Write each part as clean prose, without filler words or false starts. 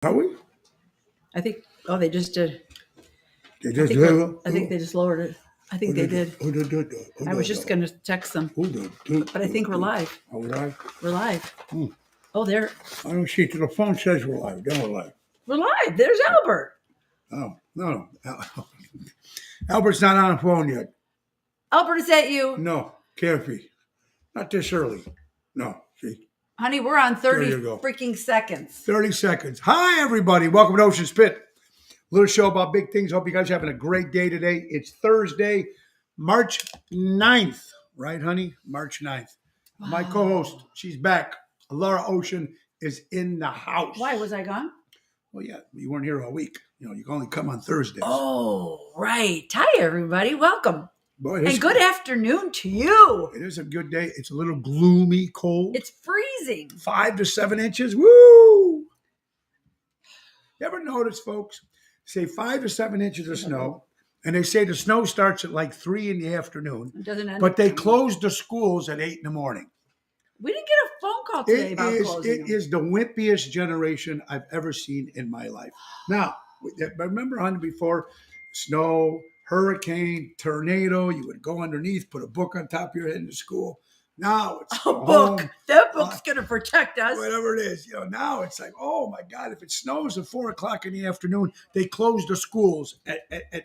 Are we? I think. Oh, they just did. They I just think, did. I think they just lowered it. I think they did. I was just going to text them, but I think we're live. Are we live? We're live. Oh, there. I don't see it. The phone says we're live. Then we're live. We're live. There's Albert. Oh, no. Albert's not on the phone yet. Albert, is that you? No, can't be. Not this early. No, see. Honey, we're on 30 There you go. freaking seconds. 30 seconds. Hi, everybody. Welcome to Ocean Spit. Little show about big things. Hope you guys are having a great day today. It's Thursday, March 9th. Right, honey? March 9th. Wow. My co-host, she's back. Laura Ocean is in the house. Why? Was I gone? Well, yeah. You weren't here all week. You know, you can only come on Thursdays. Oh, right. Hi, everybody. Welcome. Boy, and good afternoon to you. It is a good day. It's a little gloomy, cold. It's freezing. 5 to 7 inches. Woo! You ever notice, folks? Say 5 to 7 inches of snow, and they say the snow starts at like 3 in the afternoon. It doesn't end. But they close the schools at 8 in the morning. We didn't get a phone call today about closing them. It is the wimpiest generation I've ever seen in my life. Now, remember, honey, before snow, hurricane, tornado, you would go underneath, put a book on top of your head in the school. Now it's a book. That book's going to protect us. Whatever it is. You know, now it's like, oh my God, if it snows at 4 o'clock in the afternoon, they close the schools at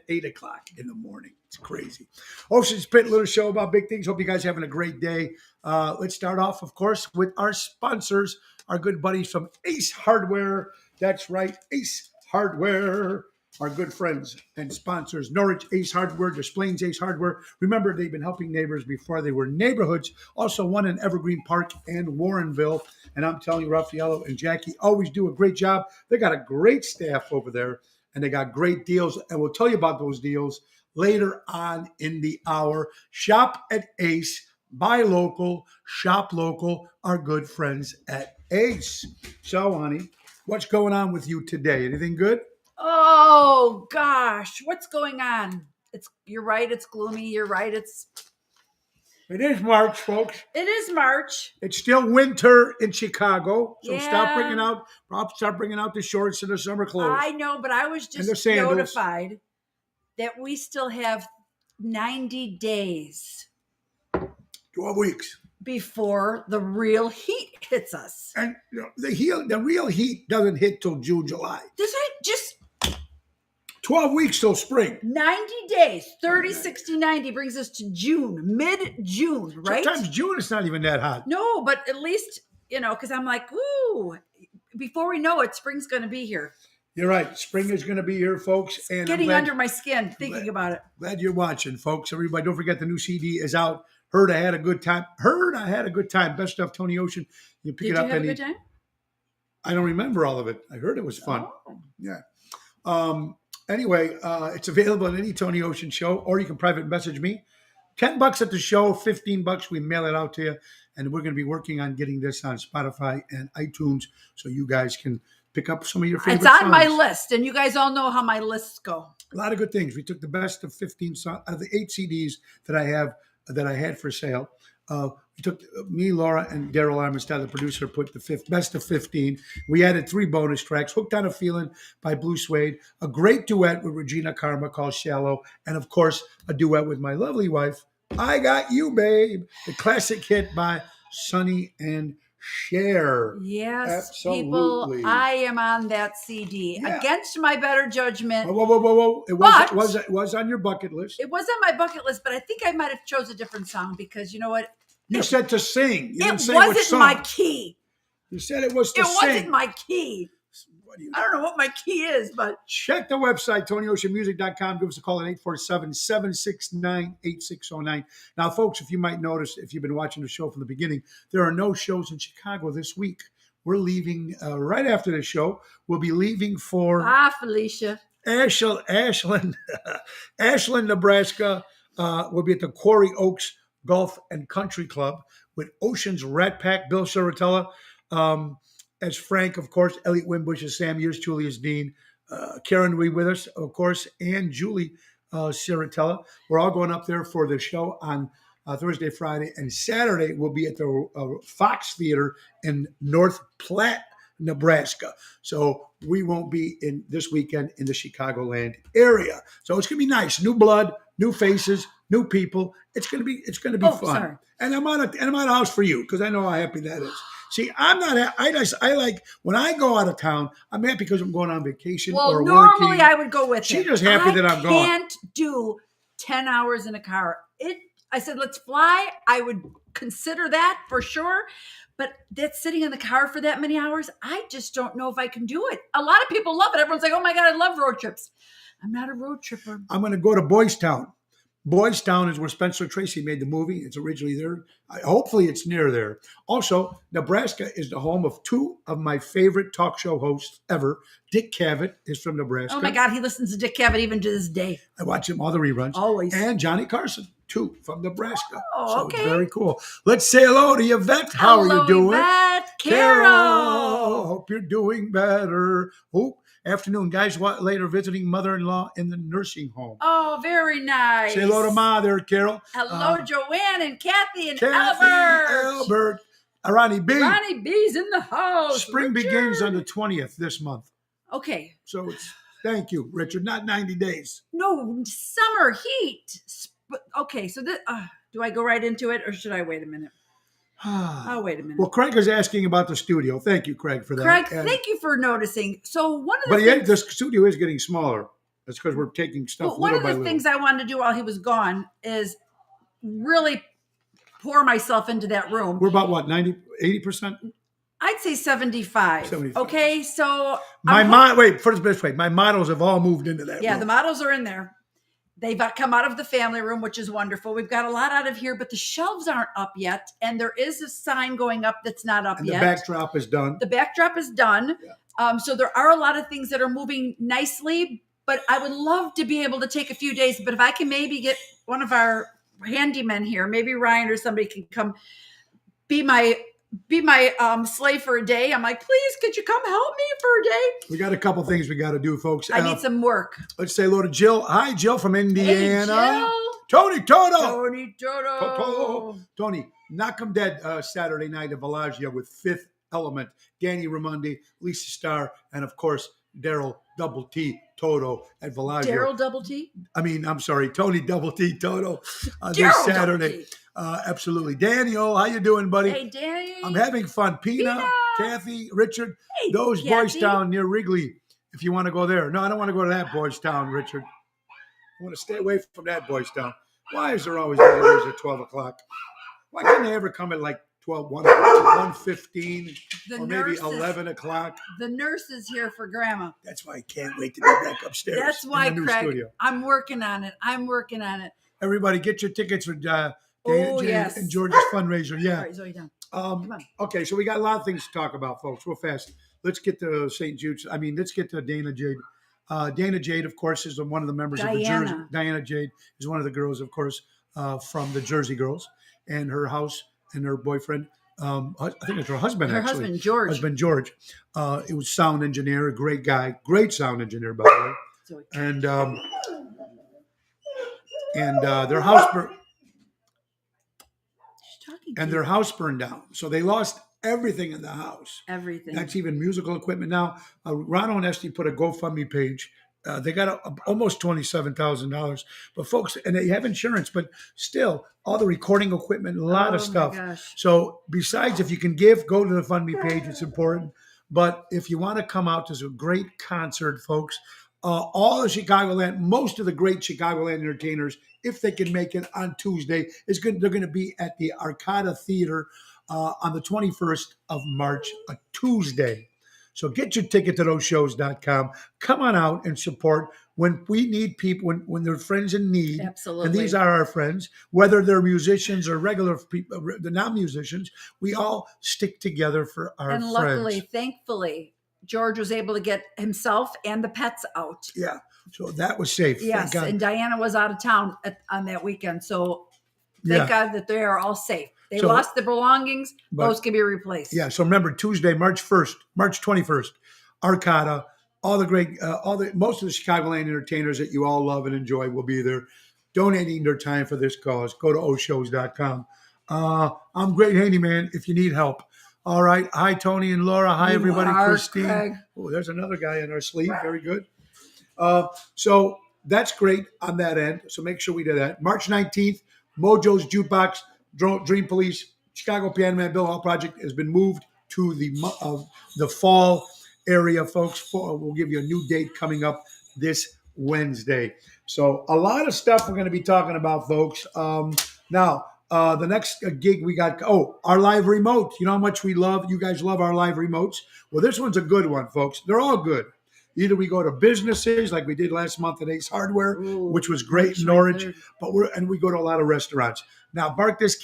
8 o'clock in the morning. It's crazy. Ocean Spit, little show about big things. Hope you guys are having a great day. Let's start off, of course, with our sponsors, our good buddies from Ace Hardware. That's right, Ace Hardware. Our good friends and sponsors, Norwich Ace Hardware, Des Plaines Ace Hardware. Remember, they've been helping neighbors before they were neighborhoods. Also, one in Evergreen Park and Warrenville. And I'm telling you, Raffaello and Jackie always do a great job. They got a great staff over there, and they got great deals. And we'll tell you about those deals later on in the hour. Shop at Ace, buy local, shop local. Our good friends at Ace. So, honey, what's going on with you today? Anything good? Oh gosh, what's going on? You're right, it's gloomy. You're right, it is March, folks. It is March. It's still winter in Chicago, so yeah. start bringing out the shorts and the summer clothes. I know, but I was just notified that we still have 90 days. 12 weeks. Before the real heat hits us. And the real heat doesn't hit till June, July. Does it just 12 weeks till spring. 90 days, 30, 60, 90 brings us to June, mid-June, right? Sometimes June is not even that hot. No, but at least, because I'm like, ooh, before we know it, spring's going to be here. You're right. Spring is going to be here, folks. And getting under my skin thinking about it. Glad you're watching, folks. Everybody, don't forget the new CD is out. Heard I had a good time. Best stuff, Tony Ocean. You pick it up. Did you have a good time? I don't remember all of it. I heard it was fun. Oh. Yeah. Anyway, it's available at any Tony Ocean show, or you can private message me. $10 at the show, $15. We mail it out to you, and we're going to be working on getting this on Spotify and iTunes, so you guys can pick up some of your favorite songs. It's on my list, and you guys all know how my lists go. A lot of good things. We took the best of 15 songs out of the 8 CDs that I had for sale. We took me, Laura, and Daryl Armistead, the producer, put the best of 15. We added 3 bonus tracks: "Hooked on a Feeling" by Blue Suede, a great duet with Regina Karma called "Shallow," and of course a duet with my lovely wife, "I Got You, Babe," the classic hit by Sonny and Cher. Yes, absolutely. People, I am on that CD against my better judgment. Whoa. It was on your bucket list. It was on my bucket list, but I think I might have chose a different song because you know what? You said to sing. You didn't say wasn't what song. my key. You said it was to sing. It wasn't my key. I don't know what my key is, but check the website, TonyOceanMusic.com. Give us a call at 847-769-8609. Now, folks, if you might notice, if you've been watching the show from the beginning, there are no shows in Chicago this week. We're leaving right after the show. We'll be leaving for Felicia. Ashland, Nebraska. We'll be at the Quarry Oaks Golf and Country Club with Ocean's Rat Pack, Bill Ciaratella, as Frank, of course, Elliot Wimbush as Sam, yours truly as Dean, Karen will be with us, of course, and Julie Ciaratella. We're all going up there for the show on Thursday, Friday, and Saturday. We'll be at the Fox Theater in North Platte, Nebraska. So we won't be in this weekend in the Chicagoland area. So it's gonna be nice. New blood, new faces, new people. It's gonna be fun. Sorry. And I'm on a house for you because I know how happy that is. See, I'm not. I like when I go out of town. I'm happy because I'm going on vacation Well, or normally working. I would go with She's him. just happy that I'm gone. I can't do 10 hours in a car. I said, let's fly. I would consider that for sure. But that's sitting in the car for that many hours. I just don't know if I can do it. A lot of people love it. Everyone's like, oh my God, I love road trips. I'm not a road tripper. I'm going to go to Boys Town. Boys Town is where Spencer Tracy made the movie. It's originally there. Hopefully it's near there. Also, Nebraska is the home of two of my favorite talk show hosts ever. Dick Cavett is from Nebraska. Oh my God, he listens to Dick Cavett even to this day. I watch him all the reruns. Always. And Johnny Carson, too, from Nebraska. Oh, so okay. It's very cool. Let's say hello to Yvette. How are you doing? Yvette, Carol. Hope you're doing better. Oh, afternoon, guys. Later visiting mother-in-law in the nursing home. Oh, very nice. Say hello to Ma there, Carol. Hello, Joanne and Kathy and Kathy, Albert. Ronnie B. Ronnie B's in the house. Spring Richard. begins on the 20th this month. Okay. So thank you, Richard. Not 90 days. No, summer heat. Okay, so do I go right into it or should I wait a minute? I'll wait a minute. Well, Craig is asking about the studio. Thank you, Craig, for that. Craig, thank you for noticing. So one of the things, the studio is getting smaller. That's because we're taking stuff one little of by the little. things I wanted to do while he was gone is really pour myself into that room. We're about what, 90, 80%? I'd say 75. 75. Okay, so my models have all moved into that room. The models are in there. They've come out of the family room, which is wonderful. We've got a lot out of here, but the shelves aren't up yet. And there is a sign going up that's not up yet. The backdrop is done. The backdrop is done. Yeah. So there are a lot of things that are moving nicely, but I would love to be able to take a few days. But if I can maybe get one of our handymen here, maybe Ryan or somebody can come be my slave for a day. I'm like, please, could you come help me for a day? We got a couple things we got to do, folks. I need some work. Let's say hello to Jill. Hi, Jill from Indiana. Hey, Jill. Tony Toto. Tony Toto. Tony, knock 'em dead Saturday night at Bellagio with Fifth Element, Danny Raimondi, Lisa Starr, and of course, Daryl Double T Toto at Bellagio. Daryl Double T? I'm sorry, Tony Double T Toto this Saturday. Absolutely. Daniel, how you doing, buddy? Hey, Danny. I'm having fun. Pina, Kathy, Richard, hey, those Kathy. Boys Town near Wrigley, if you want to go there. No, I don't want to go to that Boys Town, Richard. I want to stay away from that Boys Town. Why is there always visitors at 12 o'clock? Why can't they ever come at like 12, 1:15 or maybe 11 o'clock? The nurse is here for Grandma. That's why I can't wait to get back upstairs. That's why, in the new Craig, studio. I'm working on it. Everybody get your tickets for Dana yes. and George's fundraiser. Yeah. All right, Zoe, down. Come on. Okay, so we got a lot of things to talk about, folks, real fast. Let's get to St. Jude's. Let's get to Dana Jade. Dana Jade, of course, is one of the members of the Jersey. Diana Jade is one of the girls, of course, from the Jersey Girls, and her house and her boyfriend. I think it's her husband, her actually. Husband, George. It was sound engineer, a great guy, great sound engineer, by the way. And their house their house burned down, so they lost everything in the house. Everything. That's even musical equipment. Now, Ronald and Esty put a GoFundMe page. They got almost $27,000. But folks, and they have insurance, but still, all the recording equipment, a lot of stuff. Gosh. So besides, if you can give, go to the FundMe page. It's important. But if you want to come out, there's a great concert, folks. All of Chicagoland, most of the great Chicagoland entertainers, if they can make it on Tuesday, they're going to be at the Arcada Theater on the 21st of March, a Tuesday. So get your ticket to thoseshows.com. Come on out and support when we need people, when they're friends in need. Absolutely. And these are our friends, whether they're musicians or regular people, the non-musicians, we all stick together for our friends. And luckily, thankfully, George was able to get himself and the pets out. Yeah. So that was safe. Yes. And Diana was out of town on that weekend. So thank God that they are all safe. They lost their belongings. Those can be replaced. Yeah. So remember, Tuesday, March 21st, Arcada, most of the Chicagoland entertainers that you all love and enjoy will be there donating their time for this cause. Go to oshows.com. I'm Great Handyman if you need help. All right. Hi, Tony and Laura. Hi, You everybody. are, Christine. Craig. Oh, there's another guy in our sleeve. Very good. So that's great on that end. So make sure we do that. March 19th, Mojo's Jukebox, Dream Police, Chicago Piano Man Bill Hall Project has been moved to the fall area, folks. We'll give you a new date coming up this Wednesday. So a lot of stuff we're going to be talking about, folks. Now, the next gig we got, our live remote. You know how much you guys love our live remotes. Well, this one's a good one, folks. They're all good. Either we go to businesses like we did last month at Ace Hardware, which was great in Norwich, but we go to a lot of restaurants. Now, mark this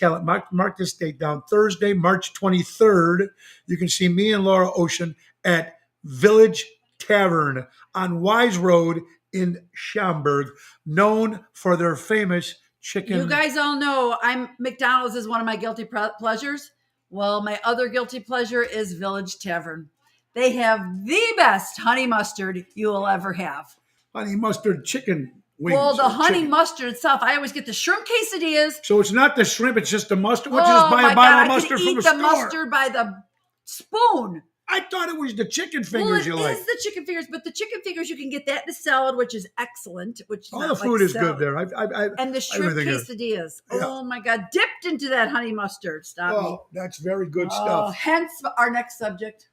date down. Thursday, March 23rd, you can see me and Laura Ocean at Village Tavern on Wise Road in Schaumburg, known for their famous chicken. You guys all know McDonald's is one of my guilty pleasures. Well, my other guilty pleasure is Village Tavern. They have the best honey mustard you will ever have. Honey mustard chicken wings. Well, the honey mustard itself, I always get the shrimp quesadillas. So it's not the shrimp, it's just the mustard. Would you just buy a bottle of mustard from the store? I could eat the mustard by the spoon. I thought it was the chicken fingers you like. It is the chicken fingers, but the chicken fingers, you can get that in a salad, which is excellent. All the food is good there. And the shrimp quesadillas. Yeah. Oh, my God. Dipped into that honey mustard. Stop me. That's very good stuff. Hence our next subject.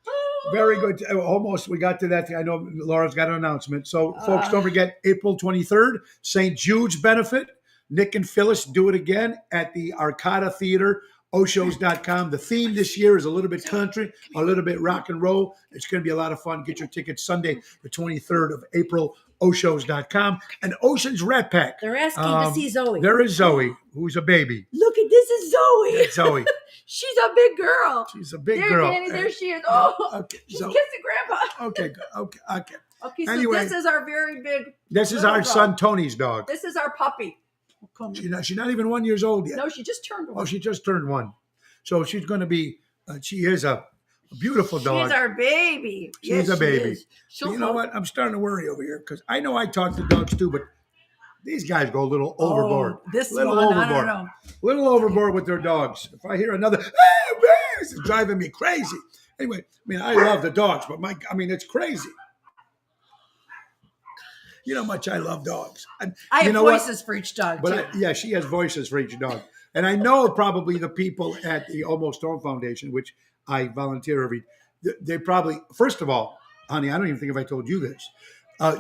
Very good. Almost. We got to that. I know Laura's got an announcement. So, folks, don't forget April 23rd, St. Jude's benefit. Nick and Phyllis do it again at the Arcada Theater. Oshows.com. The theme this year is a little bit country, a little bit rock and roll. It's going to be a lot of fun. Get your tickets Sunday, the 23rd of April, Oshows.com. And Ocean's Rat Pack. They're asking to see Zoe. There is Zoe, who's a baby. Look at this is Zoe. That's Zoe. She's a big girl. She's a big girl. Danny, there she is. Oh, okay, she's kissing Grandpa. Okay, good. Okay. Okay, so anyway, this is our very big. This is our son Tony's dog. This is our puppy. She's not even 1 year old yet. No, she just turned 1. Oh, she just turned 1. So she's going to be, she is a beautiful dog. She's our baby. She's a baby. You know what? I'm starting to worry over here because I know I talk to dogs too, but these guys go a little overboard. I don't know. A little overboard with their dogs. If I hear another, it's driving me crazy. Anyway, I love the dogs, but it's crazy. You know how much I love dogs. I have voices for each dog, too. She has voices for each dog. And I know probably the people at the Almost Home Foundation, which I volunteer they probably, first of all, honey, I don't even think if I told you this.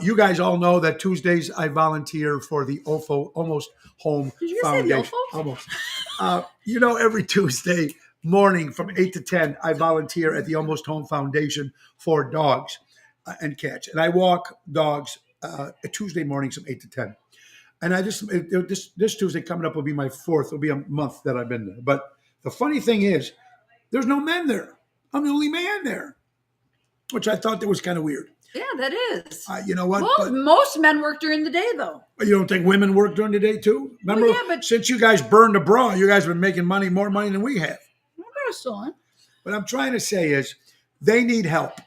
You guys all know that Tuesdays I volunteer for the Almost Home Did you Foundation. Say the Almost. Every Tuesday morning from 8 to 10, I volunteer at the Almost Home Foundation for dogs and cats. And I walk dogs Tuesday mornings from 8 to 10. And this Tuesday coming up will be my 4th. It'll be a month that I've been there. But the funny thing is, there's no men there. I'm the only man there, which I thought that was kind of weird. Yeah, that is. You know what? Well, most men work during the day, though. You don't think women work during the day, too? Remember, since you guys burned a bra, you guys have been making more money than we have. What I'm trying to say is they need help.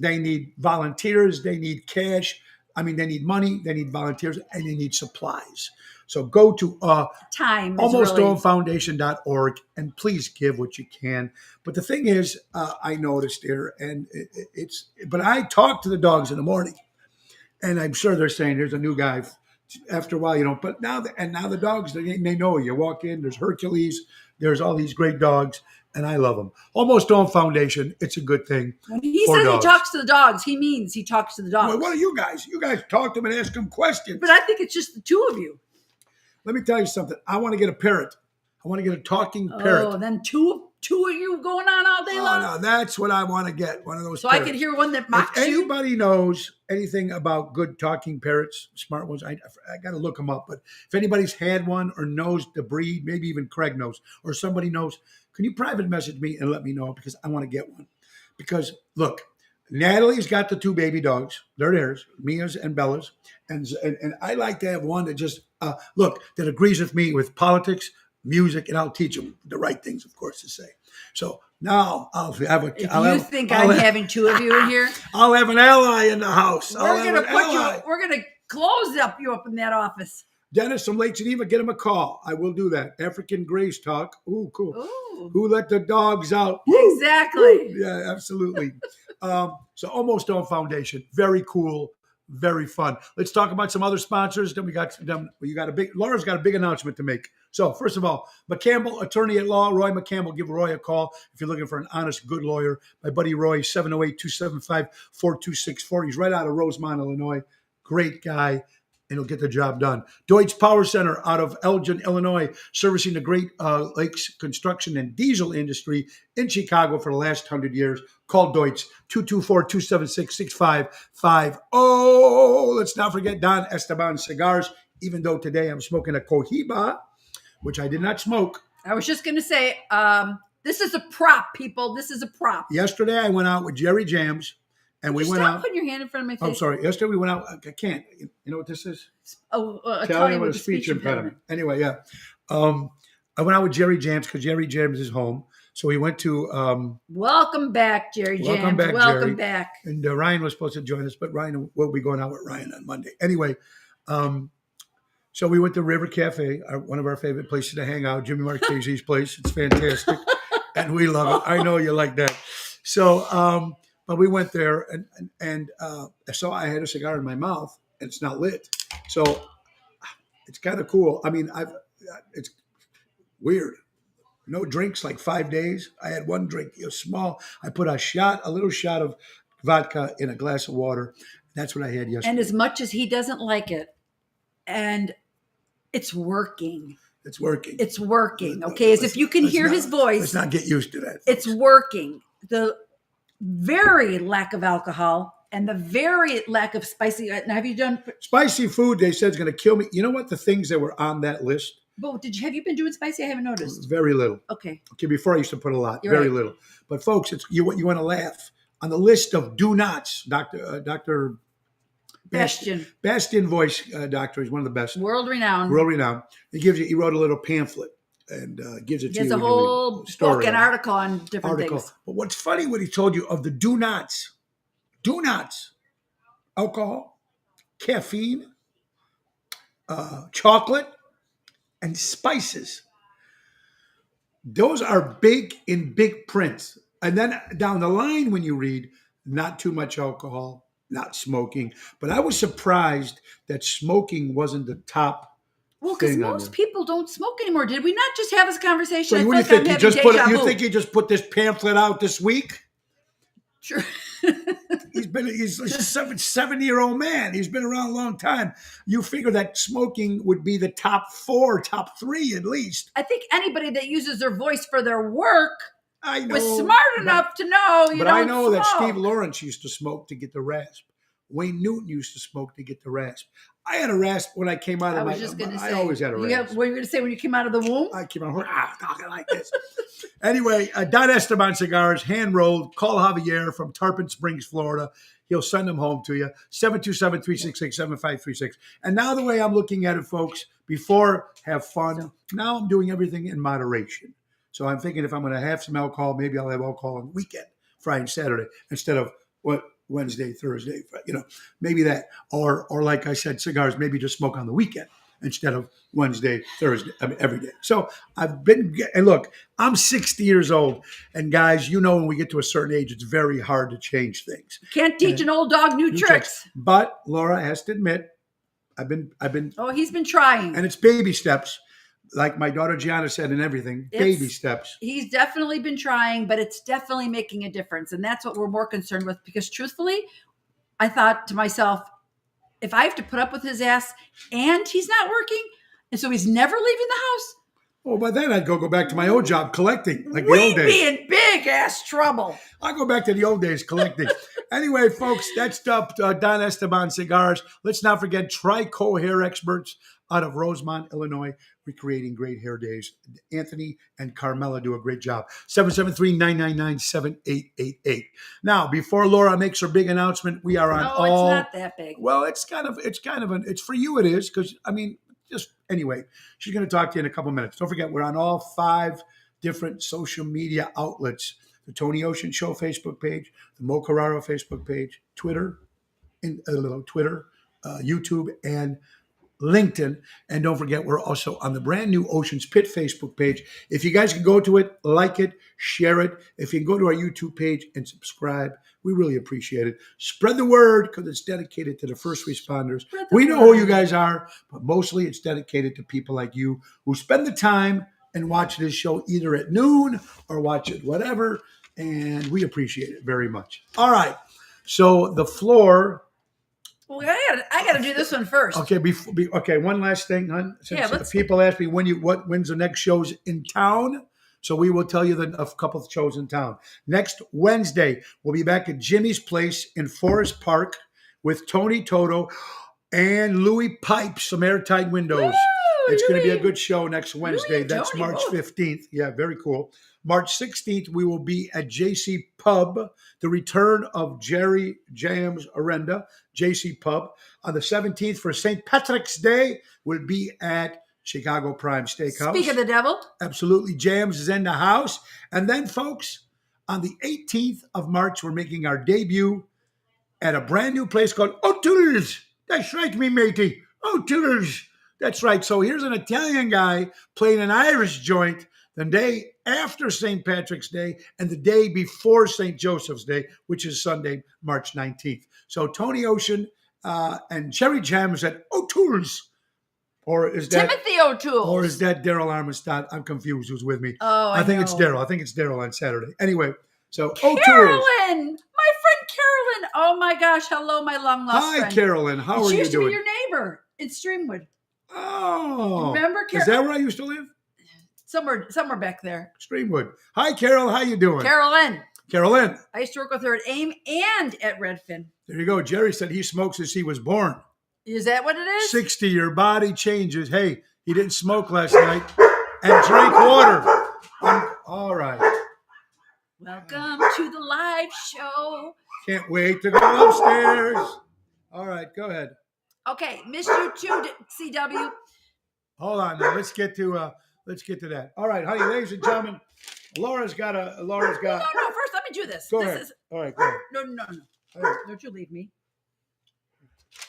They need volunteers. They need cash. They need money, they need volunteers, and they need supplies. So go to almosthomefoundation.org and please give what you can. But the thing is, I noticed here, and but I talk to the dogs in the morning, and I'm sure they're saying there's a new guy. After a while, but now the dogs, they know you walk in, there's Hercules, there's all these great dogs. And I love them. Almost Home Foundation, it's a good thing. When he says dogs. He talks to the dogs, he means he talks to the dogs. Well, what are you guys? You guys talk to them and ask them questions. But I think it's just the two of you. Let me tell you something. I want to get a parrot. I want to get a talking parrot. Oh, then two of you going on all day long? No, that's what I want to get. One of those So parrots. I can hear one that mocks you. If anybody knows anything about good talking parrots, smart ones, I got to look them up. But if anybody's had one or knows the breed, maybe even Craig knows, or somebody knows, can you private message me and let me know? Because I want to get one. Because, look, Natalie's got the 2 baby dogs. They're theirs, Mia's and Bella's. And I like to have one that just, that agrees with me with politics, music, and I'll teach them the right things, of course, to say. So now I'll have a. I'm having 2 of you in here? I'll have an ally in the house. We're going to close you up in that office. Dennis from Lake Geneva, get him a call. I will do that. African Grace Talk. Ooh, cool. Ooh. Who let the dogs out? Woo! Exactly. Yeah, absolutely. So Almost Dome Foundation, very cool, very fun. Let's talk about some other sponsors. Then Laura's got a big announcement to make. So first of all, McCampbell, attorney at law, Roy McCampbell. Give Roy a call if you're looking for an honest, good lawyer. My buddy Roy, 708-275-4264. He's right out of Rosemont, Illinois. Great guy. And he'll get the job done. Deutsch Power Center out of Elgin, Illinois, servicing the Great Lakes construction and diesel industry in Chicago for the last 100 years. Call Deutsch, 224-276-6550. Let's not forget Don Esteban Cigars, even though today I'm smoking a Cohiba, which I did not smoke. I was just going to say, this is a prop, people. This is a prop. Yesterday I went out with Jerry Jams. And we went out. Stop putting your hand in front of my face. I'm sorry. Yesterday we went out. I can't. You know what this is? Italian with a speech impediment. Anyway, yeah. I went out with Jerry Jams because Jerry Jams is home. So we went to. Welcome back, Jerry Jams. Welcome back, Welcome Jerry. back. And Ryan was supposed to join us, but Ryan will be going out with Ryan on Monday. Anyway, so we went to River Cafe, one of our favorite places to hang out. Jimmy Marchese's place. It's fantastic, and we love it. I know you like that. So. But we went there, and so I had a cigar in my mouth, and it's not lit. So it's kind of cool. I mean, it's weird. No drinks, like 5 days. I had one drink, small. I put a little shot of vodka in a glass of water. That's what I had yesterday. And as much as he doesn't like it, and it's working. It's working. It's working. Okay, as if you can hear his voice. Let's not get used to that. It's working. The very lack of alcohol and the very lack of spicy. Now, have you done spicy food? They said it's going to kill me. You know what? The things that were on that list. But have you been doing spicy? I haven't noticed. Very little. Okay. Before I used to put a lot. You're very right. little. But folks, you want to laugh on the list of do nots. Dr. Bastian Voice doctor is one of the best. World renowned. He wrote a little pamphlet. And gives it to you. He has a whole book and article on different things. But what's funny, what he told you of the do nots, alcohol, caffeine, chocolate, and spices. Those are big in big print. And then down the line when you read, not too much alcohol, not smoking. But I was surprised that smoking wasn't the top. Well, because most people don't smoke anymore. Did we not just have this conversation? So what do you think? You think he just put this pamphlet out this week? Sure. He's a 7-year-old man. He's been around a long time. You figure that smoking would be the top 3 at least. I think anybody that uses their voice for their work was smart enough to know you don't smoke. But I know that Steve Lawrence used to smoke to get the rasp. Wayne Newton used to smoke to get the rasp. I had a rasp when I came out of my. I always had a rasp. What were you going to say when you came out of the womb? I came out talking like this. Anyway, Don Esteban Cigars, hand rolled. Call Javier from Tarpon Springs, Florida. He'll send them home to you. 727-366-7536. And now the way I'm looking at it, folks, before have fun. Now I'm doing everything in moderation. So I'm thinking if I'm going to have some alcohol, maybe I'll have alcohol on the weekend, Friday and Saturday, instead of Wednesday, Thursday, maybe that, or like I said, cigars, maybe just smoke on the weekend instead of Wednesday, Thursday, every day. So and look, I'm 60 years old, and guys, when we get to a certain age, it's very hard to change things. Can't teach an old dog new tricks. But Laura has to admit, I've been. Oh, he's been trying, and it's baby steps. Like my daughter Gianna said, in everything, baby steps. He's definitely been trying, but it's definitely making a difference. And that's what we're more concerned with, because truthfully, I thought to myself, if I have to put up with his ass and he's not working, and so he's never leaving the house. Oh, by then I'd go back to my old job collecting, like the We'd old days. be in big ass trouble. I'll go back to the old days collecting. Anyway, folks, that's Don Esteban Cigars. Let's not forget Trico Hair Experts out of Rosemont, Illinois, recreating great hair days. Anthony and Carmela do a great job. 773-999-7888. Now, before Laura makes her big announcement, we are on all. It's not that big. Well, it's for you it is, because, just anyway, she's going to talk to you in a couple minutes. Don't forget, we're on all 5 different social media outlets. The Tony Ocean Show Facebook page, the Mo Carraro Facebook page, Twitter, YouTube, and LinkedIn. And don't forget, we're also on the brand new Ocean's Pit Facebook page. If you guys can go to it, like it, share it. If you can go to our YouTube page and subscribe, we really appreciate it. Spread the word because it's dedicated to the first responders. We know who you guys are, but mostly it's dedicated to people like you who spend the time and watch this show either at noon or watch it whatever. And we appreciate it very much. All right. So the floor. Well, I gotta do this one first. Okay, okay. One last thing, hon. Since Yeah, people ask me when's the next shows in town, so we will tell you a couple of shows in town. Next Wednesday, we'll be back at Jimmy's Place in Forest Park with Tony Toto and Louis Pipes, some airtight windows. Woo, It's going to be a good show next Wednesday. and That's Tony, March both. 15th. Yeah, very cool. March 16th, we will be at JC Pub, the return of Jerry Jams Arenda, JC Pub. On the 17th, for St. Patrick's Day, we'll be at Chicago Prime Steakhouse. Speak of the devil. Absolutely. Jams is in the house. And then, folks, on the 18th of March, we're making our debut at a brand new place called O'Toole's. That's right, me matey. O'Toole's. That's right. So here's an Italian guy playing an Irish joint the day after St. Patrick's Day and the day before St. Joseph's Day, which is Sunday, March 19th. So Tony Ocean and Cherry Jams at O'Toole's. Or is that Timothy O'Toole. Or is that Daryl Armistad? I'm confused who's with me. Oh, I think know. it's Daryl. I think it's Daryl on Saturday. Anyway, so Carolyn, O'Toole's. my friend Carolyn. Oh my gosh, hello, my long lost Hi, friend. Carolyn. How are She you used to be doing? your neighbor in Streamwood. Oh. Remember, Is that where I used to live? Somewhere back there. Streamwood. Hi, Carol. How you doing? Carolyn. Carolyn. I used to work with her at AIM and at Redfin. There you go. Jerry said he smokes since he was born. Is that what it is? 60, your body changes. Hey, he didn't smoke last night and drank water. All right. Welcome to the live show. Can't wait to go upstairs. All right, go ahead. Okay, missed you too, CW. Hold on now. Let's get to that. All right, honey, ladies and gentlemen, Laura's got. No, first let me do this. Go This ahead. is All right, go ahead. no. All right. Don't you leave me.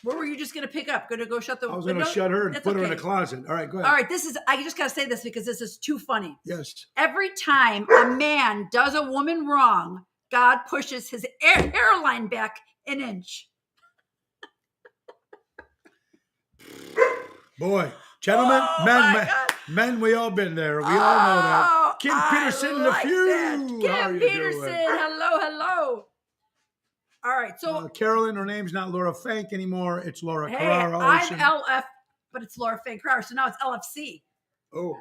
Where were you just gonna pick up? Gonna go shut the I was window? going to shut her and That's put her in okay. the closet. All right, go ahead. All right, I just gotta say this because this is too funny. Yes. Every time a man does a woman wrong, God pushes his hairline back an inch. Boy, gentlemen, Oh, my God. men, we all been there. We all know that. Oh, Kim I Peterson, like the few. that. How Kim you Peterson, doing? hello. All right, so Carolyn, her name's not Laura Fank anymore. It's Laura hey, Carrara I'm Ocean. LF, but it's Laura Fink Carrara, so now it's LFC. Oh,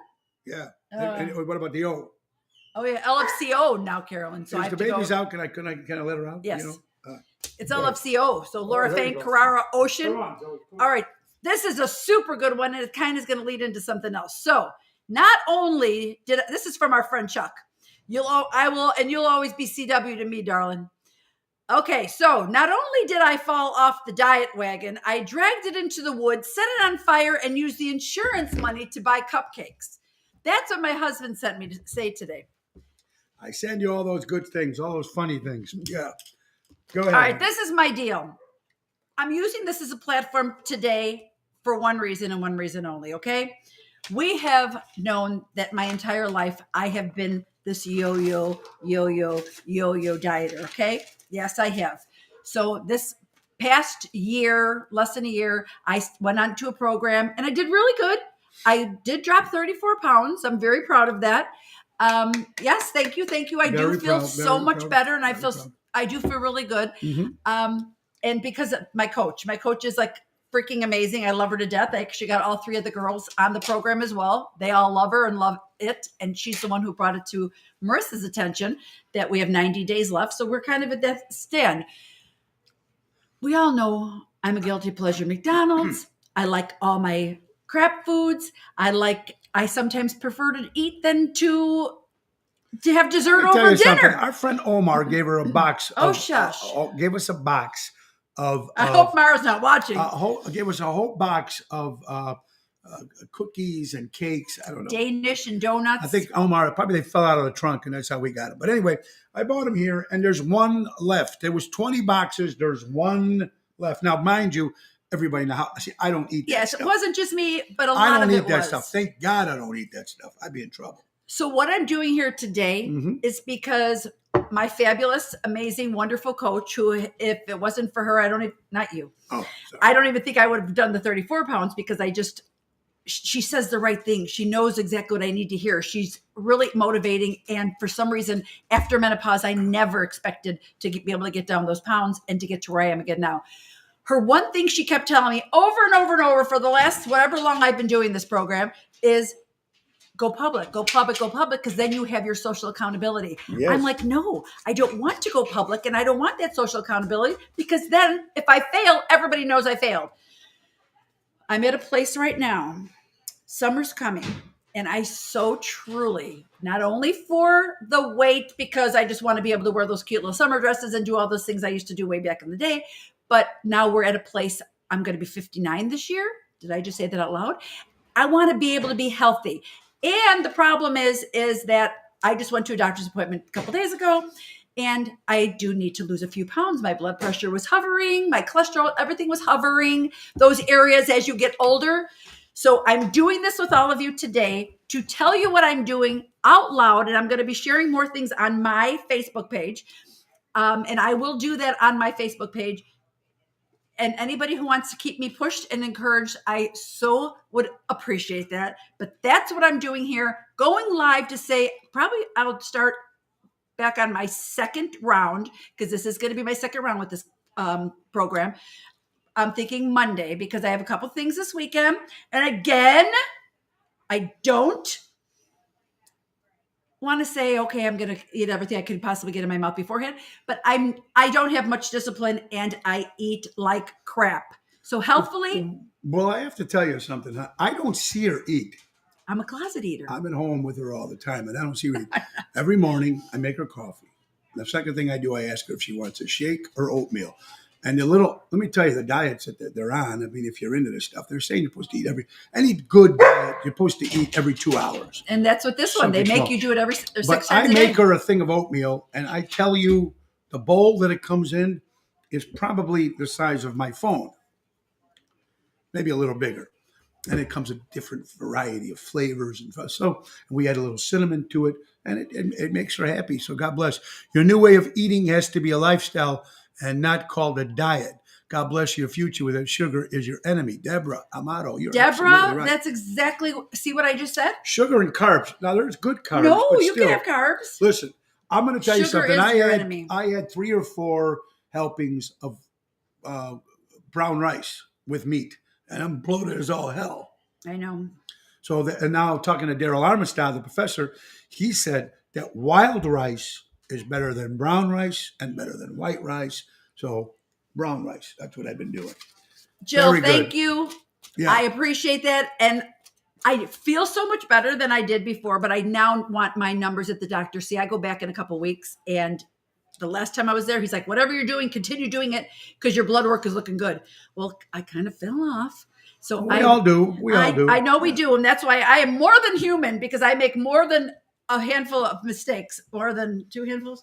yeah. Uh, and what about the O? Oh yeah, LFCO now, Carolyn. So I If have the to baby's go. out, can I let her out? Yes. You know? It's go ahead. LFCO. So Laura there you Fink go. Carrara Ocean. Come on, Zoe, come on. All right, this is a super good one, and it kind of is going to lead into something else. So, not only this is from our friend Chuck. You'll always be CW to me, darling. Okay, so not only did I fall off the diet wagon, I dragged it into the woods, set it on fire, and used the insurance money to buy cupcakes. That's what my husband sent me to say today. I send you all those good things, all those funny things. Yeah. Go ahead. All right, this is my deal. I'm using this as a platform today for one reason and one reason only, okay? We have known that my entire life I have been this yo-yo dieter, okay? Yes, I have. So this past year, less than a year, I went on to a program and I did really good. I did drop 34 pounds. I'm very proud of that. Yes, thank you. I Very do feel proud, so very much proud, better, and very proud. I do feel really good. Mhm. And because of my coach is like freaking amazing. I love her to death. I actually got all three of the girls on the program as well. They all love her and love it. And she's the one who brought it to Marissa's attention that we have 90 days left. So we're kind of at that stand. We all know I'm a guilty pleasure McDonald's. I like all my crap foods. I sometimes prefer to eat than to have dessert Let me tell over you something. dinner. Our friend Omar gave her a box. Oh, shush. Gave us a box of. I hope Mara's not watching. Gave us a whole box of cookies and cakes. I don't know. Danish and donuts. I think Omar, probably they fell out of the trunk and that's how we got it. But anyway, I bought them here and there's one left. There was 20 boxes. There's one left. Now, mind you, everybody in the house. See, I don't eat that Yes, stuff. it wasn't just me, but a I lot don't of eat it that was. stuff. Thank God I don't eat that stuff. I'd be in trouble. So what I'm doing here today Mhm. is because my fabulous, amazing, wonderful coach, who, if it wasn't for her, not you, Oh, sorry. I don't even think I would have done the 34 pounds because she says the right thing. She knows exactly what I need to hear. She's really motivating. And for some reason, after menopause, I never expected to be able to get down those pounds and to get to where I am again now. Her one thing she kept telling me over and over and over for the last whatever long I've been doing this program is go public, go public, go public, because then you have your social accountability. Yes. I'm like, no, I don't want to go public, and I don't want that social accountability because then if I fail, everybody knows I failed. I'm at a place right now. Summer's coming, and I so truly, not only for the weight, because I just want to be able to wear those cute little summer dresses and do all those things I used to do way back in the day, but now we're at a place, I'm going to be 59 this year. Did I just say that out loud? I want to be able to be healthy. And the problem is that I just went to a doctor's appointment a couple days ago, and I do need to lose a few pounds. My blood pressure was hovering, my cholesterol, everything was hovering, those areas as you get older. So I'm doing this with all of you today to tell you what I'm doing out loud, and I'm going to be sharing more things on my Facebook page. And I will do that on my Facebook page. And anybody who wants to keep me pushed and encouraged, I so would appreciate that. But that's what I'm doing here, going live to say, probably I'll start back on my second round, because this is going to be my second round with this program. I'm thinking Monday because I have a couple things this weekend. And again, I don't want to say, okay, I'm going to eat everything I could possibly get in my mouth beforehand, but I don't have much discipline and I eat like crap. So healthfully, Well, I have to tell you something. I don't see her eat. I'm a closet eater. I'm at home with her all the time, and I don't see her eat. Every morning, I make her coffee. The second thing I do, I ask her if she wants a shake or oatmeal. And let me tell you, the diets that they're on, I mean, if you're into this stuff, they're saying you're supposed to eat any good diet, you're supposed to eat every 2 hours. And that's what this one, they Something make small. you do it every 6 But times I a day. make her a thing of oatmeal, and I tell you, the bowl that it comes in is probably the size of my phone, maybe a little bigger. And it comes a different variety of flavors. And so we add a little cinnamon to it, and it makes her happy. So God bless. Your new way of eating has to be a lifestyle and not called a diet. God bless your future with it. Sugar is your enemy. Deborah Amato, you're Deborah, absolutely right. that's exactly, see what I just said? Sugar and carbs. Now, there's good carbs. No, but you still, can have carbs. Listen, I'm going to tell you Sugar something. is your enemy. I had 3 or 4 helpings of brown rice with meat, and I'm bloated as all hell. I know. So, and now talking to Daryl Armistead, the professor, he said that wild rice is better than brown rice and better than white rice. So, brown rice, that's what I've been doing. Jill, Very good. thank you. Yeah. I appreciate that. And I feel so much better than I did before, but I now want my numbers at the doctor. See, I go back in a couple of weeks, and the last time I was there, he's like, whatever you're doing, continue doing it because your blood work is looking good. Well, I kind of fell off. So we all do. We all do. I know we do. And that's why I am more than human, because I make more than a handful of mistakes, more than 2 handfuls.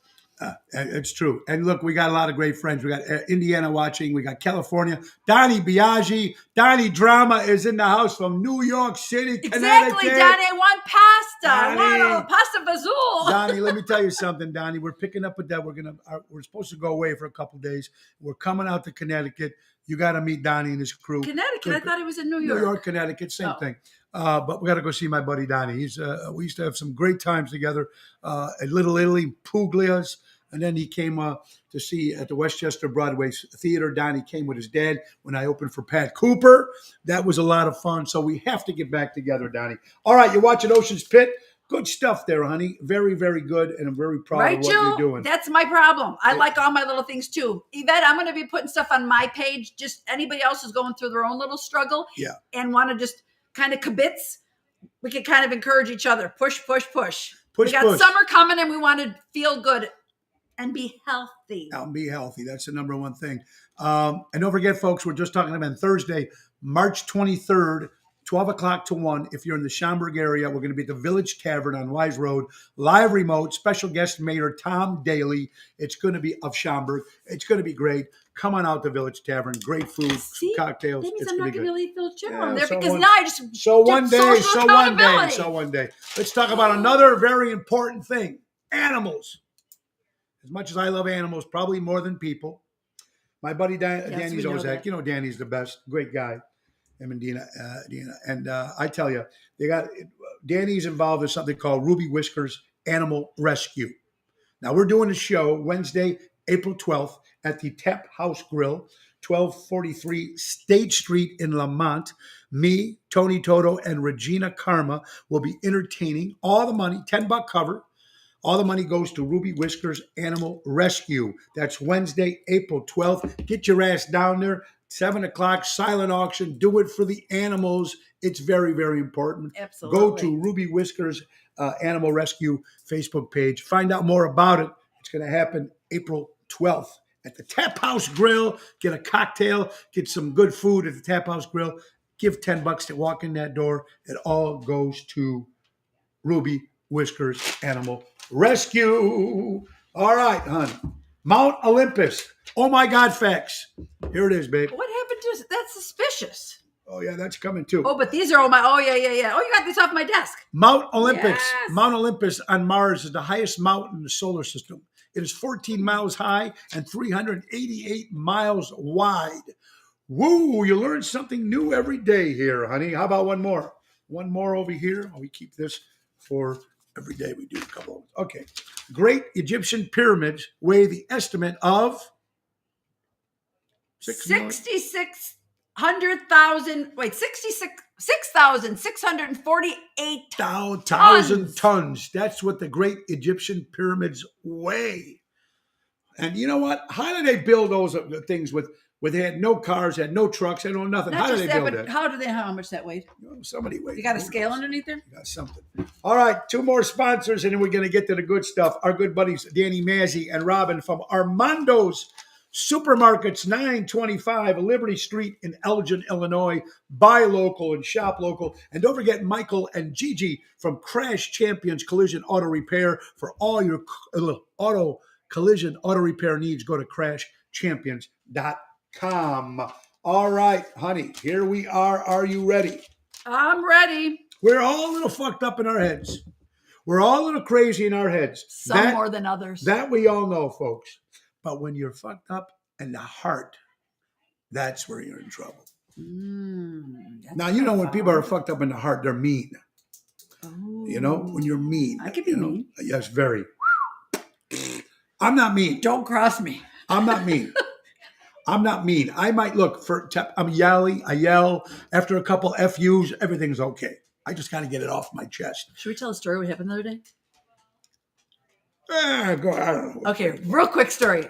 It's true. And look, we got a lot of great friends. We got Indiana watching. We got California. Donnie Biaggi. Donnie Drama is in the house from New York City, Exactly, Connecticut. Donnie. I want pasta. I want Donnie. a pasta fazool. Donnie, let me tell you something, Donnie. We're picking up with that. We're supposed to go away for a couple of days. We're coming out to Connecticut. You got to meet Donnie and his crew. Connecticut. I thought he was in New York. New York, Connecticut, same thing. But we got to go see my buddy Donnie. We used to have some great times together at Little Italy, Puglia's, and then he came to see at the Westchester Broadway Theater. Donnie came with his dad when I opened for Pat Cooper. That was a lot of fun. So we have to get back together, Donnie. All right, you're watching Ocean's Pit. Good stuff there, honey. Very, very good, and I'm very proud of what you're doing. That's my problem. I like all my little things too. Yvette, I'm going to be putting stuff on my page. Just anybody else who's going through their own little struggle and want to just kind of kibitz, we can kind of encourage each other. Push. We got summer coming, and we want to feel good and be healthy. And be healthy. That's the number one thing. And don't forget, folks, we're just talking about Thursday, March 23rd, 12 o'clock to 1. If you're in the Schaumburg area, we're going to be at the Village Tavern on Wise Road. Live remote, special guest mayor Tom Daly. It's going to be of Schaumburg. It's going to be great. come on out to Village Tavern. Great food, See? cocktails. That means It's I'm gonna not be going to good. leave Village General Yeah, on there so because one- now I just So one took day, social so one day, accountability. so one day. Let's talk about another very important thing: animals. As much as I love animals, probably more than people. My buddy Danny we know Zozak, that. you know Danny's the best, great guy. Him and Dina, and I tell you, they got Danny's involved in something called Ruby Whiskers Animal Rescue. Now we're doing a show Wednesday, April 12th at the Tap House Grill, 1243 State Street in Lamont. Me, Tony Toto, and Regina Karma will be entertaining. All the money, $10 cover. All the money goes to Ruby Whiskers Animal Rescue. That's Wednesday, April 12th. Get your ass down there. 7 o'clock, silent auction. Do it for the animals. It's very, very important. Absolutely. Go to Ruby Whiskers Animal Rescue Facebook page. Find out more about it. It's going to happen April 12th at the Tap House Grill. Get a cocktail. Get some good food at the Tap House Grill. Give $10 to walk in that door. It all goes to Ruby Whiskers Animal Rescue. All right, hon. Mount Olympus. Oh my God, facts. Here it is, babe. What happened to that's suspicious? Oh yeah, that's coming too. Oh, but these are all my. Oh yeah. Oh, you got this off my desk. Mount Olympus. Yes. Mount Olympus on Mars is the highest mountain in the solar system. It is 14 miles high and 388 miles wide. Woo, you learn something new every day here, honey. How about one more? One more over here. We keep this for every day we do a couple. Okay. Great Egyptian pyramids weigh the estimate of 6,600,000. Wait, 6,648 1,000 tons. That's what the great Egyptian pyramids weigh. And you know what? How did they build those things with they had no cars, had no trucks, had no nothing? Not How did just they that, build but that? how much that weighed? Somebody weighed. You got a Who scale knows? underneath there? You got something. All right, two more sponsors, and then we're going to get to the good stuff. Our good buddies, Danny Mazzi and Robin from Armando's Supermarkets, 925 Liberty Street in Elgin, Illinois. Buy local and shop local. And don't forget Michael and Gigi from Crash Champions Collision Auto Repair. For all your collision auto repair needs, go to crashchampions.com. All right, honey, here we are. Are you ready? I'm ready. We're all a little fucked up in our heads. We're all a little crazy in our heads. Some more than others. That we all know, folks. But when you're fucked up in the heart, that's where you're in trouble. Now, you know, when people are fucked up in the heart, they're mean. Oh. You know, when you're mean. I can be mean. Yes, very. I'm not mean. Don't cross me. I'm not mean. I'm not mean. I might look I'm yelling. I yell. After a couple FUs, everything's okay. I just got to get it off my chest. Should we tell a story what happened the other day? I don't know. Okay, real quick story.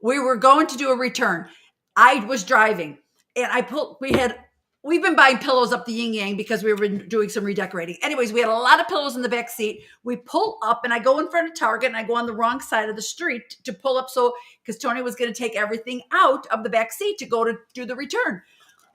We were going to do a return. I was driving and we've been buying pillows up the yin yang because we were doing some redecorating. Anyways, we had a lot of pillows in the back seat. We pull up and I go in front of Target and I go on the wrong side of the street to pull up. Because Tony was going to take everything out of the back seat to go to do the return.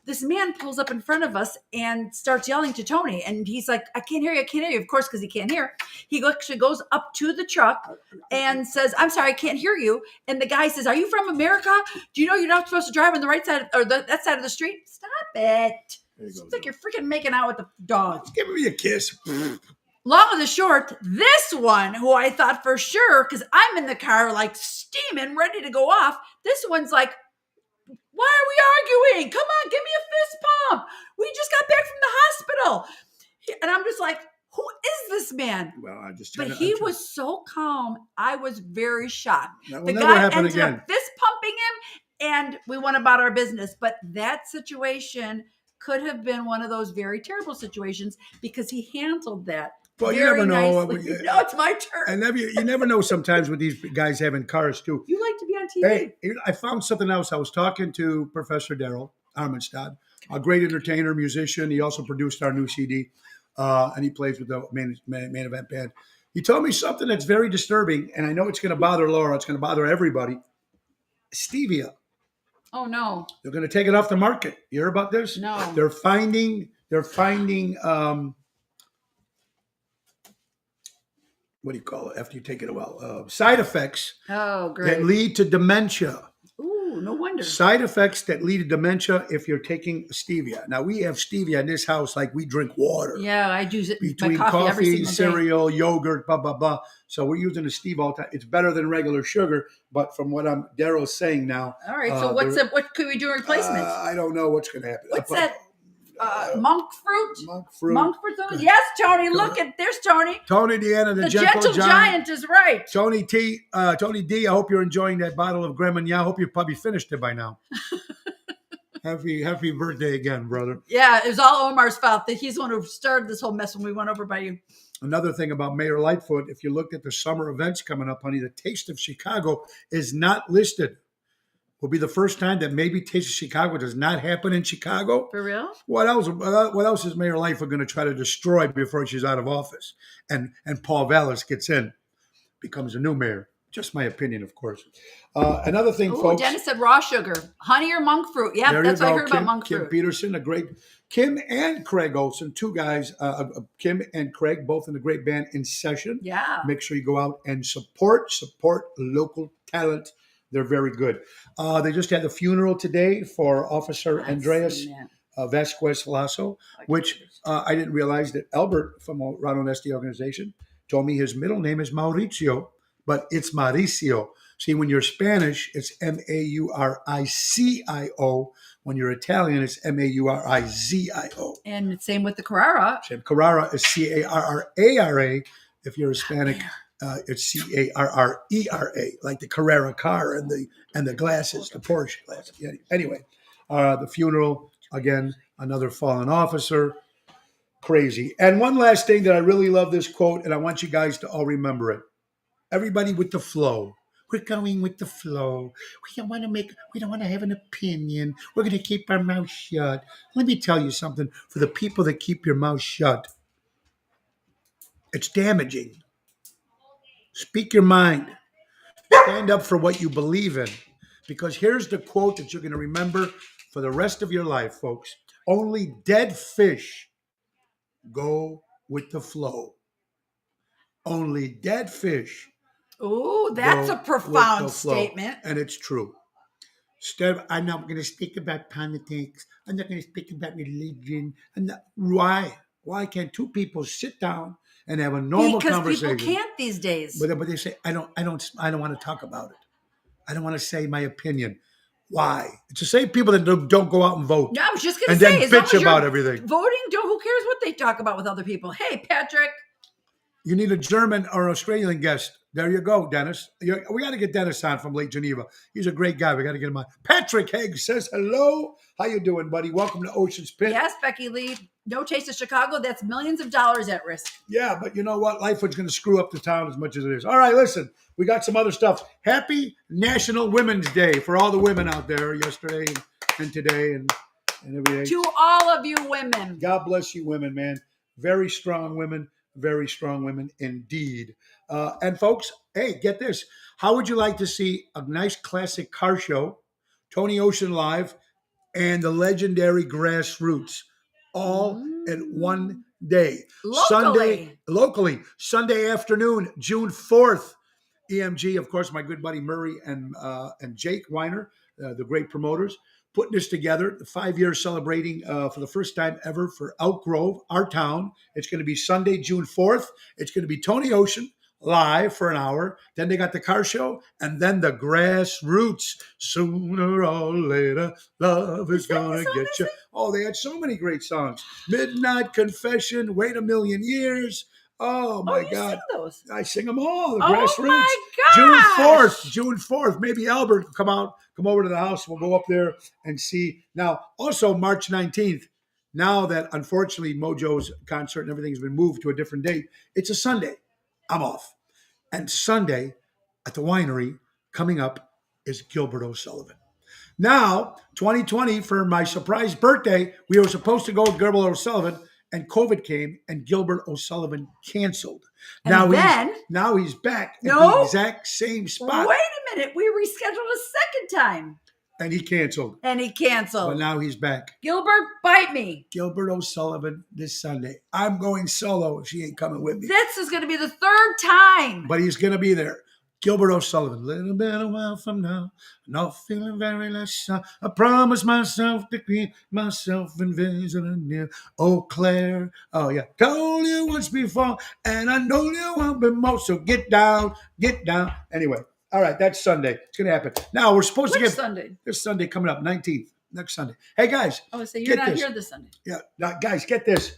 This man pulls up in front of us and starts yelling to Tony. And he's like, I can't hear you. I can't hear you. Of course, because he can't hear. He actually goes up to the truck and says, I'm sorry, I can't hear you. And the guy says, are you from America? Do you know you're not supposed to drive on the right side or that side of the street? Stop it. It's like you're freaking making out with the dog. Give me a kiss. Long of the short, this one, who I thought for sure, because I'm in the car like steaming, ready to go off. This one's like, why are we arguing? Come on, give me a fist pump. We just got back from the hospital. And I'm just like, who is this man? Well, But he was so calm. I was very shocked. That will The never guy happen ended again. up fist pumping him and we went about our business. But that situation could have been one of those very terrible situations because he handled that. Well, you very never know. nicely. No, it's my turn. And you never know sometimes with these guys having cars too. You like to be on TV. Hey, I found something else. I was talking to Professor Daryl Armenstad, a great entertainer, musician. He also produced our new CD, and he plays with the main event band. He told me something that's very disturbing, and I know it's going to bother Laura. It's going to bother everybody. Stevia. Oh no! They're going to take it off the market. You hear about this? No. They're finding what do you call it? After you take it a while, side effects Oh, that great. lead to dementia. Ooh, no wonder. Side effects that lead to dementia if you're taking stevia. Now we have stevia in this house like we drink water. Yeah, I use it in my Between coffee every coffee, single day. cereal, yogurt, blah blah blah. So we're using the stevia all the time. It's better than regular sugar, but from what Daryl's saying now, All right. So what could we do in replacement? I don't know what's going to happen. What's that? Monk fruit? Monk fruit. Monk fruit? Yes, Tony. Look at there's Tony. Tony Deanna, the gentle giant is right. Tony D, I hope you're enjoying that bottle of Grand Marnier. I hope you probably finished it by now. Happy birthday again, brother. Yeah, it was all Omar's fault. That he's the one who started this whole mess when we went over by you. Another thing about Mayor Lightfoot, if you looked at the summer events coming up, honey, the Taste of Chicago is not listed. Will be the first time that maybe Taste of Chicago does not happen in Chicago. For real? What else? What else is Mayor Lightfoot going to try to destroy before she's out of office? And Paul Vallis gets in, becomes a new mayor. Just my opinion, of course. Another thing, folks. Dennis said raw sugar, honey or monk fruit. Yeah, that's what I heard about monk Kim fruit. Peterson, a great Kim and Craig Olson, two guys. Kim and Craig, both in the great band In Session. Yeah. Make sure you go out and support local talent. They're very good. They just had the funeral today for Officer Andreas Vasquez Lasso, which I didn't realize that Albert from Ronald Esty organization told me his middle name is Mauricio, but it's Mauricio. See, when you're Spanish, it's Mauricio. When you're Italian, it's Maurizio. And same with the Carrara. Carrara is Carrara. If you're Hispanic, it's Carrera, like the Carrera car and the glasses, the Porsche glasses. Yeah. Anyway, the funeral, again, another fallen officer. Crazy. And one last thing that I really love this quote, and I want you guys to all remember it. Everybody with the flow. We're going with the flow. We don't want to have an opinion. We're going to keep our mouth shut. Let me tell you something. For the people that keep your mouth shut, it's damaging. Speak your mind. Stand up for what you believe in. Because here's the quote that you're going to remember for the rest of your life, folks. Only dead fish go with the flow. Only dead fish. Oh, that's a profound statement. And it's true. I'm not going to speak about politics. I'm not going to speak about religion. Why? Why can't two people sit down and have a normal conversation? Because people can't these days. But they say, I don't want to talk about it. I don't want to say my opinion. Why? It's the same people that don't go out and vote. Yeah, I was just going to say, and then bitch about everything. Voting, who cares what they talk about with other people? Hey, Patrick. You need a German or Australian guest. There you go, Dennis. We got to get Dennis on from Lake Geneva. He's a great guy. We got to get him on. Patrick Haig says hello. How you doing, buddy? Welcome to Ocean's Pit. Yes, Becky Lee. No Taste of Chicago. That's millions of dollars at risk. Yeah, but you know what? Lightfoot's going to screw up the town as much as it is. All right, listen. We got some other stuff. Happy National Women's Day for all the women out there yesterday and today and everything. To all of you women. God bless you women, man. Very strong women. Very strong women indeed. And folks, hey, get this. How would you like to see a nice classic car show, Tony Ocean Live, and the legendary Grassroots all in one day? Locally. Sunday afternoon, June 4th. EMG, of course, my good buddy Murray and Jake Weiner, the great promoters, putting this together, 5 years celebrating for the first time ever for Elk Grove, our town. It's going to be Sunday, June 4th. It's going to be Tony Ocean live for an hour. Then they got the car show and then the Grassroots. Sooner or later, love is going to get you. Oh, they had so many great songs. Midnight Confession, Wait a Million Years. Oh, my God. Sing those? I sing them all. The Grassroots. My June 4th. Maybe Albert will come over to the house. We'll go up there and see. Now, also March 19th, now that unfortunately Mojo's concert and everything has been moved to a different date, it's a Sunday. I'm off. And Sunday at the winery coming up is Gilbert O'Sullivan. Now, 2020, for my surprise birthday, we were supposed to go with Gilbert O'Sullivan, and COVID came, and Gilbert O'Sullivan canceled. Now he's back at the exact same spot. Wait a minute. We rescheduled a second time. And he canceled. And he But canceled. now he's back. Gilbert, bite me. Gilbert O'Sullivan this Sunday. I'm going solo if she ain't coming with me. This is going to be the third time. But he's going to be there. Gilbert O'Sullivan. Little bit a while from now, not feeling very less. I promise myself to keep myself invisible near. Oh, Claire. Oh, yeah. Told you once before, and I know you want me more. So get down, get down. Anyway, all right. That's Sunday. It's going to happen. Now, we're supposed Which to get Sunday? this Sunday coming up, 19th, next Sunday. Hey, guys. Oh, so you're Get not this. here this Sunday. Yeah, now, guys, get this.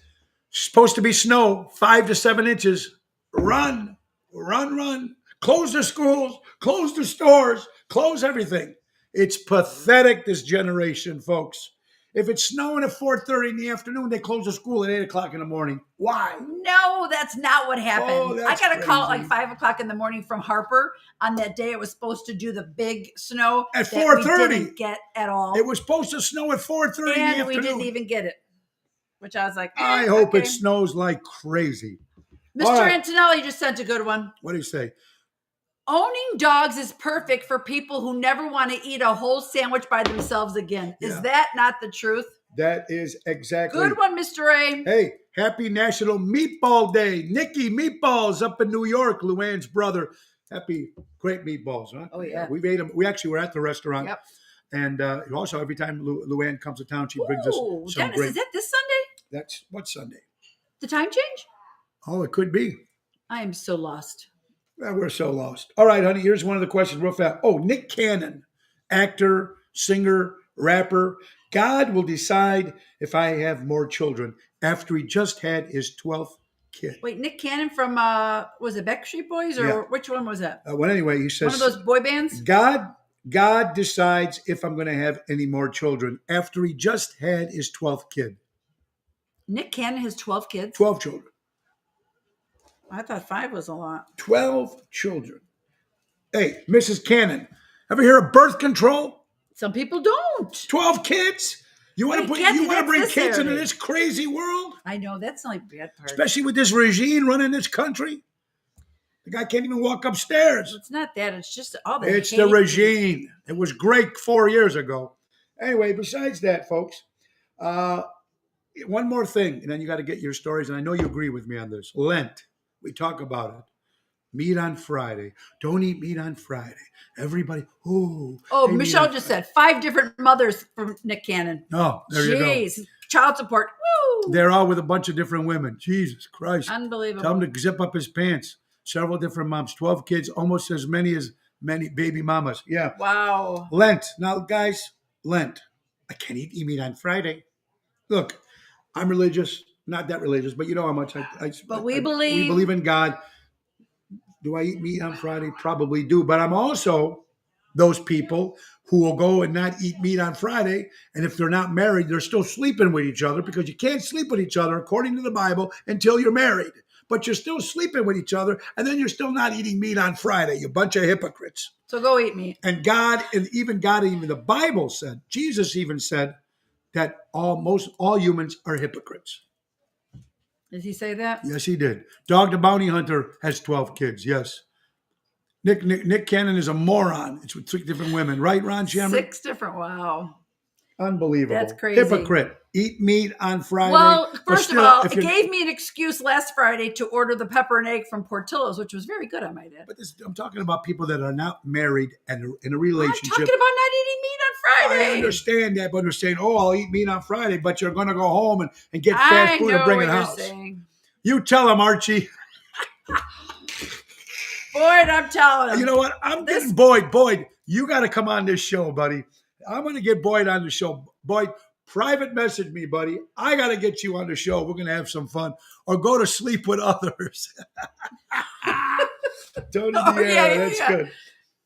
Supposed to be snow, 5 to 7 inches. Run, run, run. Close the schools, close the stores, close everything. It's pathetic, this generation, folks. If it's snowing at 4:30 in the afternoon, they close the school at 8 o'clock in the morning. Why? No, that's not what happened. Oh, I that's got a call at crazy. like 5 o'clock in the morning from Harper on that day it was supposed to do the big snow At that we 4:30. didn't get at all. It was supposed to snow at 4:30 in the and we afternoon. didn't even get it. Which I was like, I hope okay. it snows like crazy. Mr. All right. Antonelli just sent a good one. What do you say? Owning dogs is perfect for people who never want to eat a whole sandwich by themselves again. Yeah. Is that not the truth? That is exactly. Good one, Mr. A. Hey, happy National Meatball Day. Nicky Meatballs up in New York, Luann's brother. Happy, great meatballs, huh? Oh, yeah. We've ate them. We actually were at the restaurant. Yep. And also, every time Luann comes to town, she brings us Ooh, some Dennis, great. is that this Sunday? That's what Sunday? The time change? Oh, it could be. I am so lost. Well, we're so lost. All right, honey, here's one of the questions real fast. Oh, Nick Cannon, actor, singer, rapper. God will decide if I have more children after he just had his 12th kid. Wait, Nick Cannon from was it Backstreet Boys or Yeah. which one was that? Well, anyway, he says One of those boy bands? God decides if I'm going to have any more children after he just had his 12th kid. Nick Cannon has 12 kids? 12 children. I thought 5 was a lot. 12 children. Hey, Mrs. Cannon, ever hear of birth control? Some people don't. 12 kids? You want Wait, to Kathy, bring that's kids into Saturday. this crazy world? I know that's the only bad part. Especially with this regime running this country? The guy can't even walk upstairs. It's not that. It's just all the It's hate. the regime. It was great 4 years ago. Anyway, besides that, folks, one more thing, and then you got to get your stories, and I know you agree with me on this. Lent. We talk about it. Meat on Friday. Don't eat meat on Friday. Everybody, Oh, hey, meat Michelle on just Friday. said 5 different mothers from Nick Cannon. Oh, there you go. Jeez. Child support. Woo. They're all with a bunch of different women. Jesus Christ. Unbelievable. Tell him to zip up his pants. Several different moms. 12 kids, almost as many baby mamas. Yeah. Wow. Lent. Now, guys, Lent. I can't eat meat on Friday. Look, I'm religious. Not that religious, but you know how much But we we believe. believe in God. Do I eat meat on Friday? Probably do. But I'm also those people who will go and not eat meat on Friday. And if they're not married, they're still sleeping with each other because you can't sleep with each other, according to the Bible, until you're married. But you're still sleeping with each other, and then you're still not eating meat on Friday, you bunch of hypocrites. So go eat meat. And God, even the Bible said, Jesus even said that all humans are hypocrites. Did he say that? Yes, he did. Dog the Bounty Hunter has 12 kids. Yes. Nick Cannon is a moron. It's with 6 different women, right, Ron Shammer? 6 different. Wow. Unbelievable. That's crazy. Hypocrite. Eat meat on Friday. Well, but first still, of all, if it you're- gave me an excuse last Friday to order the pepper and egg from Portillo's, which was very good, I might add. But I'm talking about people that are not married and are in a I'm relationship. talking about not eating meat on Friday. I understand that, but they're saying, "Oh, I'll eat meat on Friday," but you're going to go home and get fast I food know and bring what it you're house. saying. You tell him, Archie. Boyd, I'm telling him. You know what? I'm getting Boyd. Boyd, you got to come on this show, buddy. I'm going to get Boyd on the show. Boyd, private message me, buddy. I got to get you on the show. We're going to have some fun. Or go to sleep with others. Tony Deanna, that's good.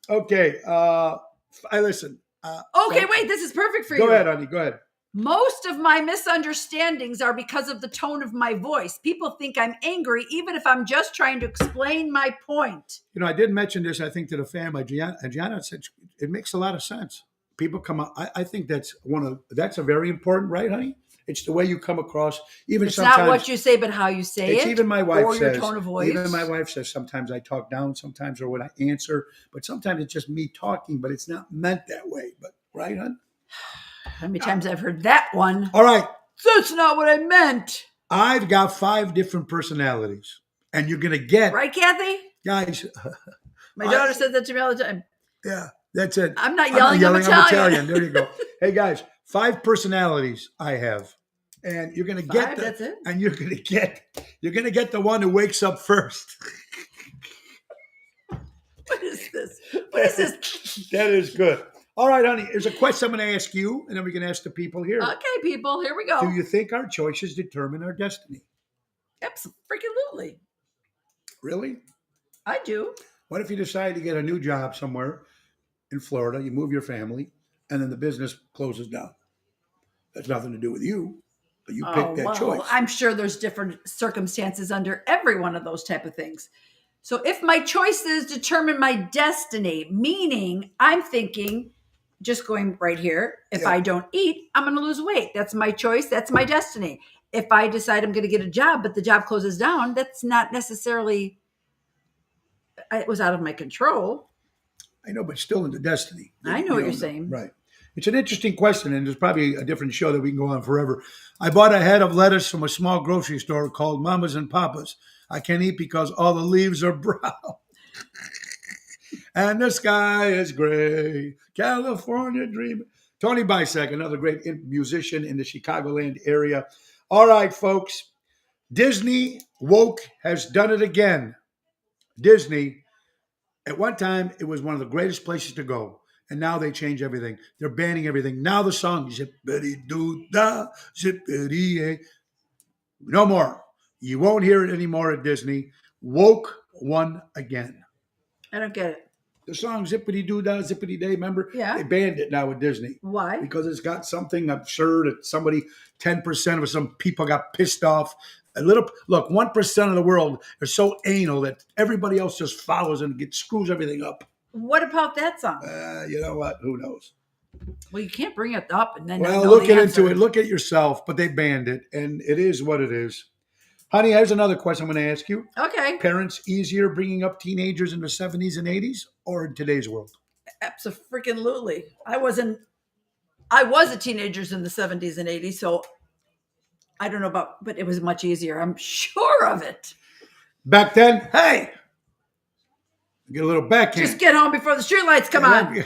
Okay. I listen. Okay, wait, this is perfect for you. Go ahead, honey. Go ahead. Most of my misunderstandings are because of the tone of my voice. People think I'm angry, even if I'm just trying to explain my point. You know, I did mention this, I think, to the family. Gianna said it makes a lot of sense. People come out. I think that's a very important, right, honey? It's the way you come across. Even It's sometimes, not what you say, but how you say it's it. even my wife or says. your tone of voice. Even my wife says sometimes I talk down, sometimes or when I answer, but sometimes it's just me talking, but it's not meant that way. But right, hon? How many times I've heard that one? All right. That's not what I meant. I've got 5 different personalities, and you're going to get, Right, Kathy? guys, My daughter says that to me all the time. yeah, that's it. I'm not yelling, I'm Italian. There you go. Hey, guys, 5 personalities I have. And you're going to get that's it? And you're going to get the one who wakes up first. What is this? What is this? That is good. All right, honey. There's a question I'm going to ask you, and then we can ask the people here. Okay, people, here we go. Do you think our choices determine our destiny? Absolutely. Really? I do. What if you decide to get a new job somewhere in Florida, you move your family, and then the business closes down? That's nothing to do with you, but you picked that choice. I'm sure there's different circumstances under every one of those type of things. So if my choices determine my destiny, meaning I'm thinking, just going right here, if I don't eat, I'm going to lose weight. That's my choice. That's my destiny. If I decide I'm going to get a job, but the job closes down, that's not necessarily, it was out of my control. I know, but still in the destiny. I know what you're saying. Right. It's an interesting question, and there's probably a different show that we can go on forever. I bought a head of lettuce from a small grocery store called Mamas and Papas. I can't eat because all the leaves are brown. And the sky is gray. California dreaming. Tony Bisek, another great musician in the Chicagoland area. All right, folks. Disney woke has done it again. Disney, at one time, it was one of the greatest places to go. And now they change everything. They're banning everything. Now the song, zippity-doo-dah, zippity-yay. No more. You won't hear it anymore at Disney. Woke won again. I don't get it. The song zippity-doo-dah, zippity-day, remember? Yeah. They banned it now at Disney. Why? Because it's got something absurd that somebody, 10% of some people got pissed off. Look, 1% of the world are so anal that everybody else just follows and screws everything up. What about that song? You know what? Who knows? Well, you can't bring it up and then. Well, look into it. Look at yourself. But they banned it, and it is what it is. Honey, here's another question I'm going to ask you. Okay. Parents easier bringing up teenagers in the 70s and 80s or in today's world? Absolutely. I was a teenager in the 70s and 80s, so I don't know about, but it was much easier. I'm sure of it. Back then, hey, get a little backhand. Just get home before the streetlights come on.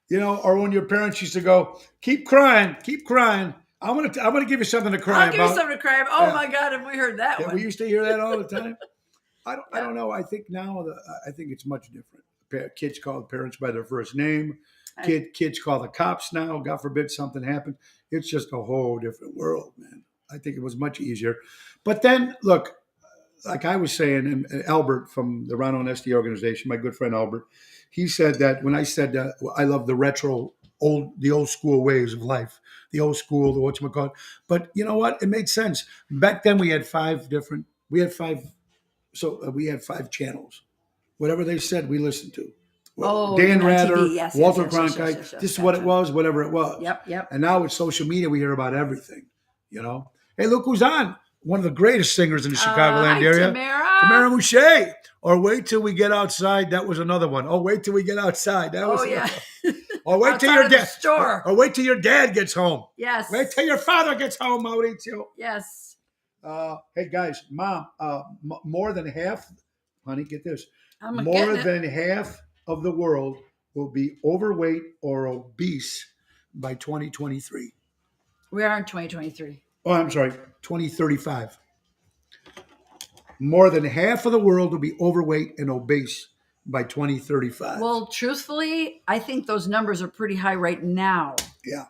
You know, or when your parents used to go, keep crying. I'm gonna give you something to cry about. I'll give you something to cry about. Oh my God, have we heard that one? We used to hear that all the time. I don't know. I think now I think it's much different. Kids call parents by their first name. Kids call the cops now. God forbid something happened. It's just a whole different world, man. I think it was much easier. But then, look, like I was saying, and Albert from the Ron Onesti organization, my good friend Albert, he said that when I said I love the retro, the old school ways of life, the old school, the whatchamacallit. But you know what? It made sense. Back then we had five channels. Whatever they said, we listened to. Dan Rather, yes, Walter Cronkite. Yes, this is what it was, whatever it was. Yep. And now with social media, we hear about everything. You know, hey, look who's on! One of the greatest singers in the Chicagoland area, Tamara Mouche. Or wait till we get outside. That was another one. Oh, wait till we get outside. That was. Or wait till your dad. Or wait till your dad gets home. Yes. Wait till your father gets home, Mauricio. Yes. Hey guys, Mom. More than half, honey, get this. More than half of the world will be overweight or obese by 2023. We are in 2023. Oh, I'm sorry, 2035. More than half of the world will be overweight and obese by 2035. Well, truthfully, I think those numbers are pretty high right now. Yeah,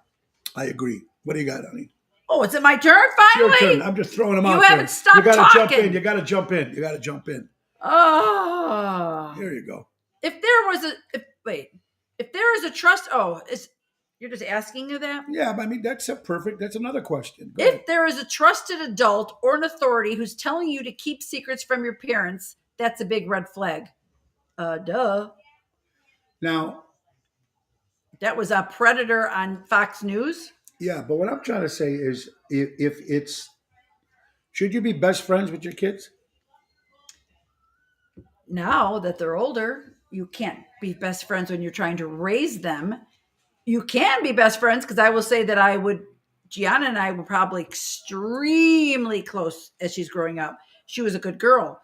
I agree. What do you got, honey? Oh, is it my turn finally? It's your turn. I'm just throwing them out there. You haven't stopped talking. You got to jump in. Oh. There you go. If there is a trust, you're just asking you that? Yeah, but I mean, that's another question. If there is a trusted adult or an authority who's telling you to keep secrets from your parents, that's a big red flag. Duh. Now, that was a Predator on Fox News. Yeah, but what I'm trying to say is should you be best friends with your kids? Now that they're older, you can't be best friends when you're trying to raise them. you can be best friends, because I will say that Gianna and I were probably extremely close as she's growing up. She was a good girl.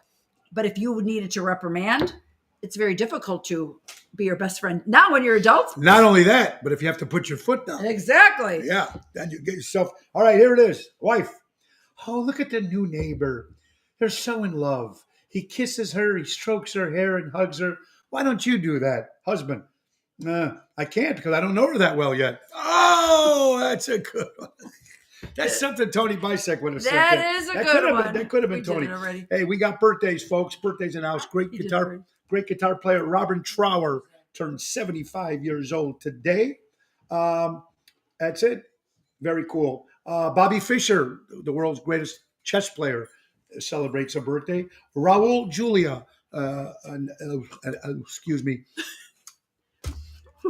But if you needed to reprimand, it's very difficult to be your best friend. Not when you're adults. Not only that, but if you have to put your foot down. Exactly. Yeah, then you get yourself. All right, here it is. Wife. Oh, look at the new neighbor. They're so in love. He kisses her, he strokes her hair and hugs her. Why don't you do that, husband? I can't because I don't know her that well yet. Oh, that's a good one. That's something Tony Bisek would have said. That is a good one. That could have been We Tony. did it already. Hey, we got birthdays, folks. Birthdays in the house. Great guitar player Robin Trower turned 75 years old today. That's it. Very cool. Bobby Fischer, the world's greatest chess player, celebrates a birthday. Raul Julia, excuse me,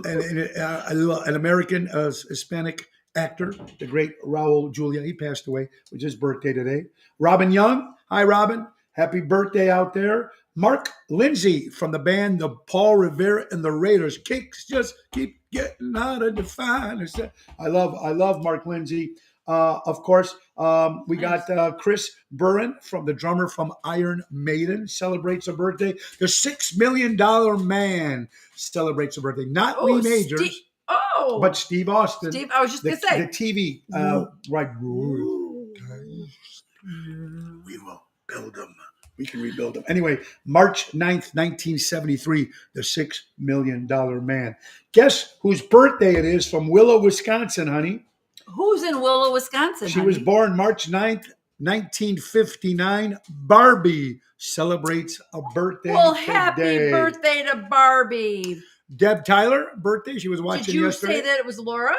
an American Hispanic actor, the great Raul Julia. He passed away. It was his birthday today. Robin Young. Hi, Robin. Happy birthday out there. Mark Lindsay from the band the Paul Revere and the Raiders. Kicks just keep getting out of the finest. I love Mark Lindsay. Of course, we got Chris Burren, from the drummer from Iron Maiden, celebrates a birthday. The $6 Million Man celebrates a birthday. Not Lee Majors, but Steve Austin. Steve, I was just going to say. The TV, right. We will build them. We can rebuild them. Anyway, March 9th, 1973, the $6 Million Man. Guess whose birthday it is from Willow, Wisconsin, honey? Who's in Willow, Wisconsin? She was born March 9th, 1959. Barbie celebrates a birthday Well, today. happy birthday to Barbie. Deb Tyler, birthday. She was watching yesterday. Did you say that it was Laura?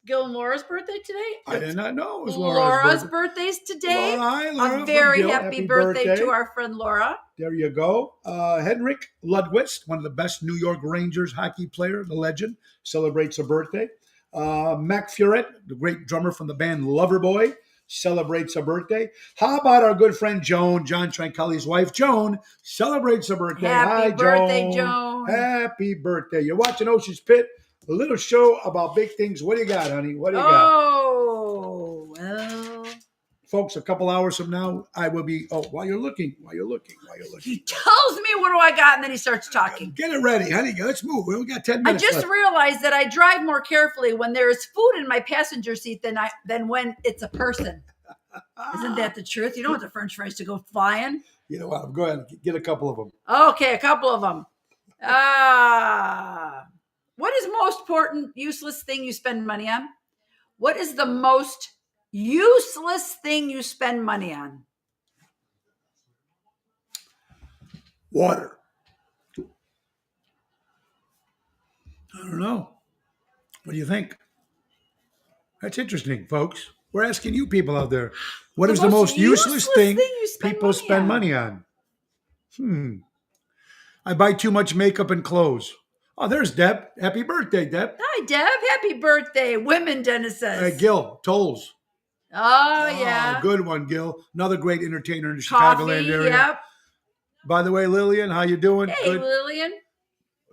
Gil and Laura's birthday today? I did not know it was Laura's birthday's today. Hi, Laura. A very happy birthday to our friend Laura. There you go. Henrik Lundqvist, one of the best New York Rangers hockey player, the legend, celebrates a birthday. Mac Furet, the great drummer from the band Loverboy, celebrates a birthday. How about our good friend Joan, John Trankelli's wife? Joan celebrates a birthday. Happy birthday, Joan. Happy birthday. You're watching Ocean's Pit, a little show about big things. What do you got, honey? What do you got? Oh, well. Folks, a couple hours from now, I will be, while you're looking. He tells me what do I got, and then he starts talking. Get it ready, honey. Let's move. We only got 10 minutes I just left. realized that I drive more carefully when there is food in my passenger seat than when it's a person. Isn't that the truth? You don't want the French fries to go flying. You know what? Go ahead. Get a couple of them. Okay, a couple of them. What is most important, useless thing you spend money on? What is the most useless thing you spend money on? Water. I don't know. What do you think? That's interesting, folks. We're asking you people out there. What is the most useless thing people spend money on? I buy too much makeup and clothes. Oh, there's Deb. Happy birthday, Deb. Hi, Deb. Happy birthday. Women, Dennis says. Gil, Tolls. Oh, yeah. Good one, Gil. Another great entertainer in the Coffee, Chicagoland area. Yep. By the way, Lillian, how you doing? Hey, Good. Lillian.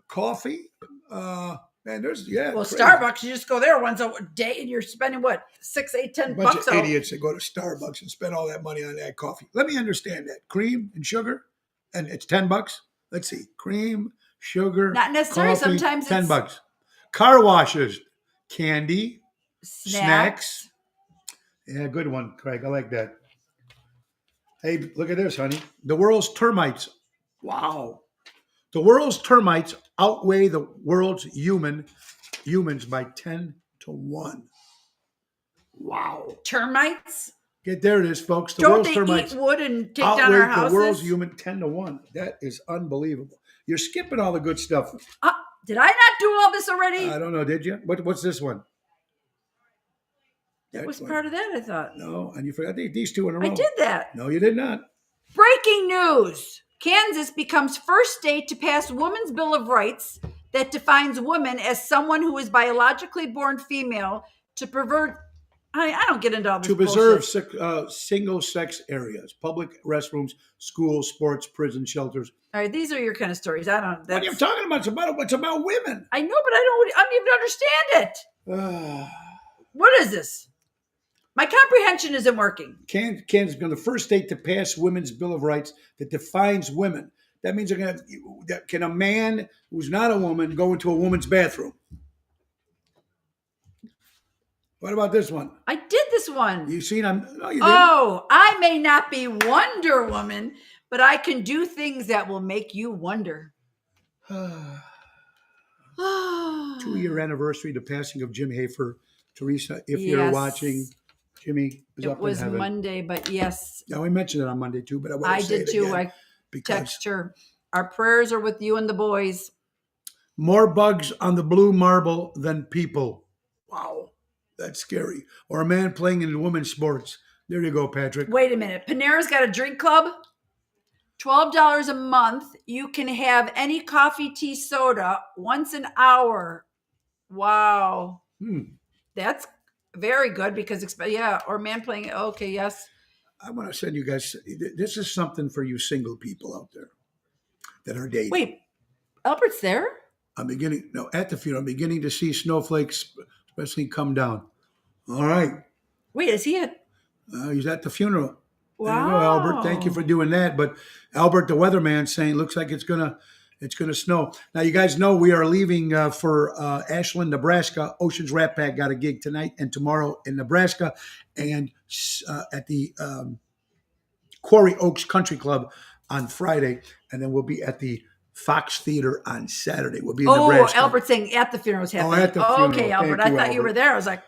Coffee? Man, there's, Well, crazy. Starbucks, you just go there once a day and you're spending what, 6, 8, 10 bunch bucks? of idiots that go to Starbucks and spend all that money on that coffee. Let me understand that. Cream and sugar, and it's $10. Let's see. Cream, sugar, Not necessarily. coffee, Sometimes it's $10. Car washes, candy, snacks. Yeah, good one, Craig. I like that. Hey, look at this, honey. The world's termites. Wow. The world's termites outweigh the world's humans by 10 to 1. Wow. Termites? There it is, folks. The Don't world's they termites eat wood and take down our houses? the world's human 10 to 1. That is unbelievable. You're skipping all the good stuff. Did I not do all this already? I don't know. Did you? What's this one? That was part of that, I thought. No, and you forgot these two in a row. I did that. No, you did not. Breaking news. Kansas becomes first state to pass Women's Bill of Rights that defines women as someone who is biologically born female to pervert I don't get into all this To preserve bullshit. single-sex areas, public restrooms, schools, sports, prisons, shelters. All right, these are your kind of stories. I don't. What are you talking about? It's about women. I know, but I don't even understand it. What is this? My comprehension isn't working. Kansas become the first state to pass Women's Bill of Rights that defines women. That means can a man who's not a woman go into a woman's bathroom? What about this one? I did this one. You seen? No, you didn't. Oh, I may not be Wonder Woman, but I can do things that will make you wonder. 2-year anniversary, the passing of Jim Hafer. Teresa, if you're watching, Jimmy is up in heaven. It was Monday, but yes. Yeah, we mentioned it on Monday too, but I did too. I text her. Our prayers are with you and the boys. More bugs on the blue marble than people. Wow, that's scary. Or a man playing in women's sports. There you go, Patrick. Wait a minute. Panera's got a drink club. $12 a month. You can have any coffee, tea, soda once an hour. Wow. That's very good because, or man playing. Okay, yes. I want to send you guys, this is something for you single people out there that are dating. Wait, Albert's there? At the funeral, I'm beginning to see snowflakes, especially come down. All right. Wait, is he he's at the funeral. Wow. There you go, Albert. Thank you for doing that. But Albert, the weatherman, saying looks like it's gonna snow. Now you guys know we are leaving for Ashland, Nebraska. Oceans Rat Pack got a gig tonight and tomorrow in Nebraska, and at the Quarry Oaks Country Club on Friday, and then we'll be at the Fox Theater on Saturday. We'll be in Nebraska. Albert's saying at the funeral was happening. At the funeral. Okay, Albert. I thought you were there. I was like,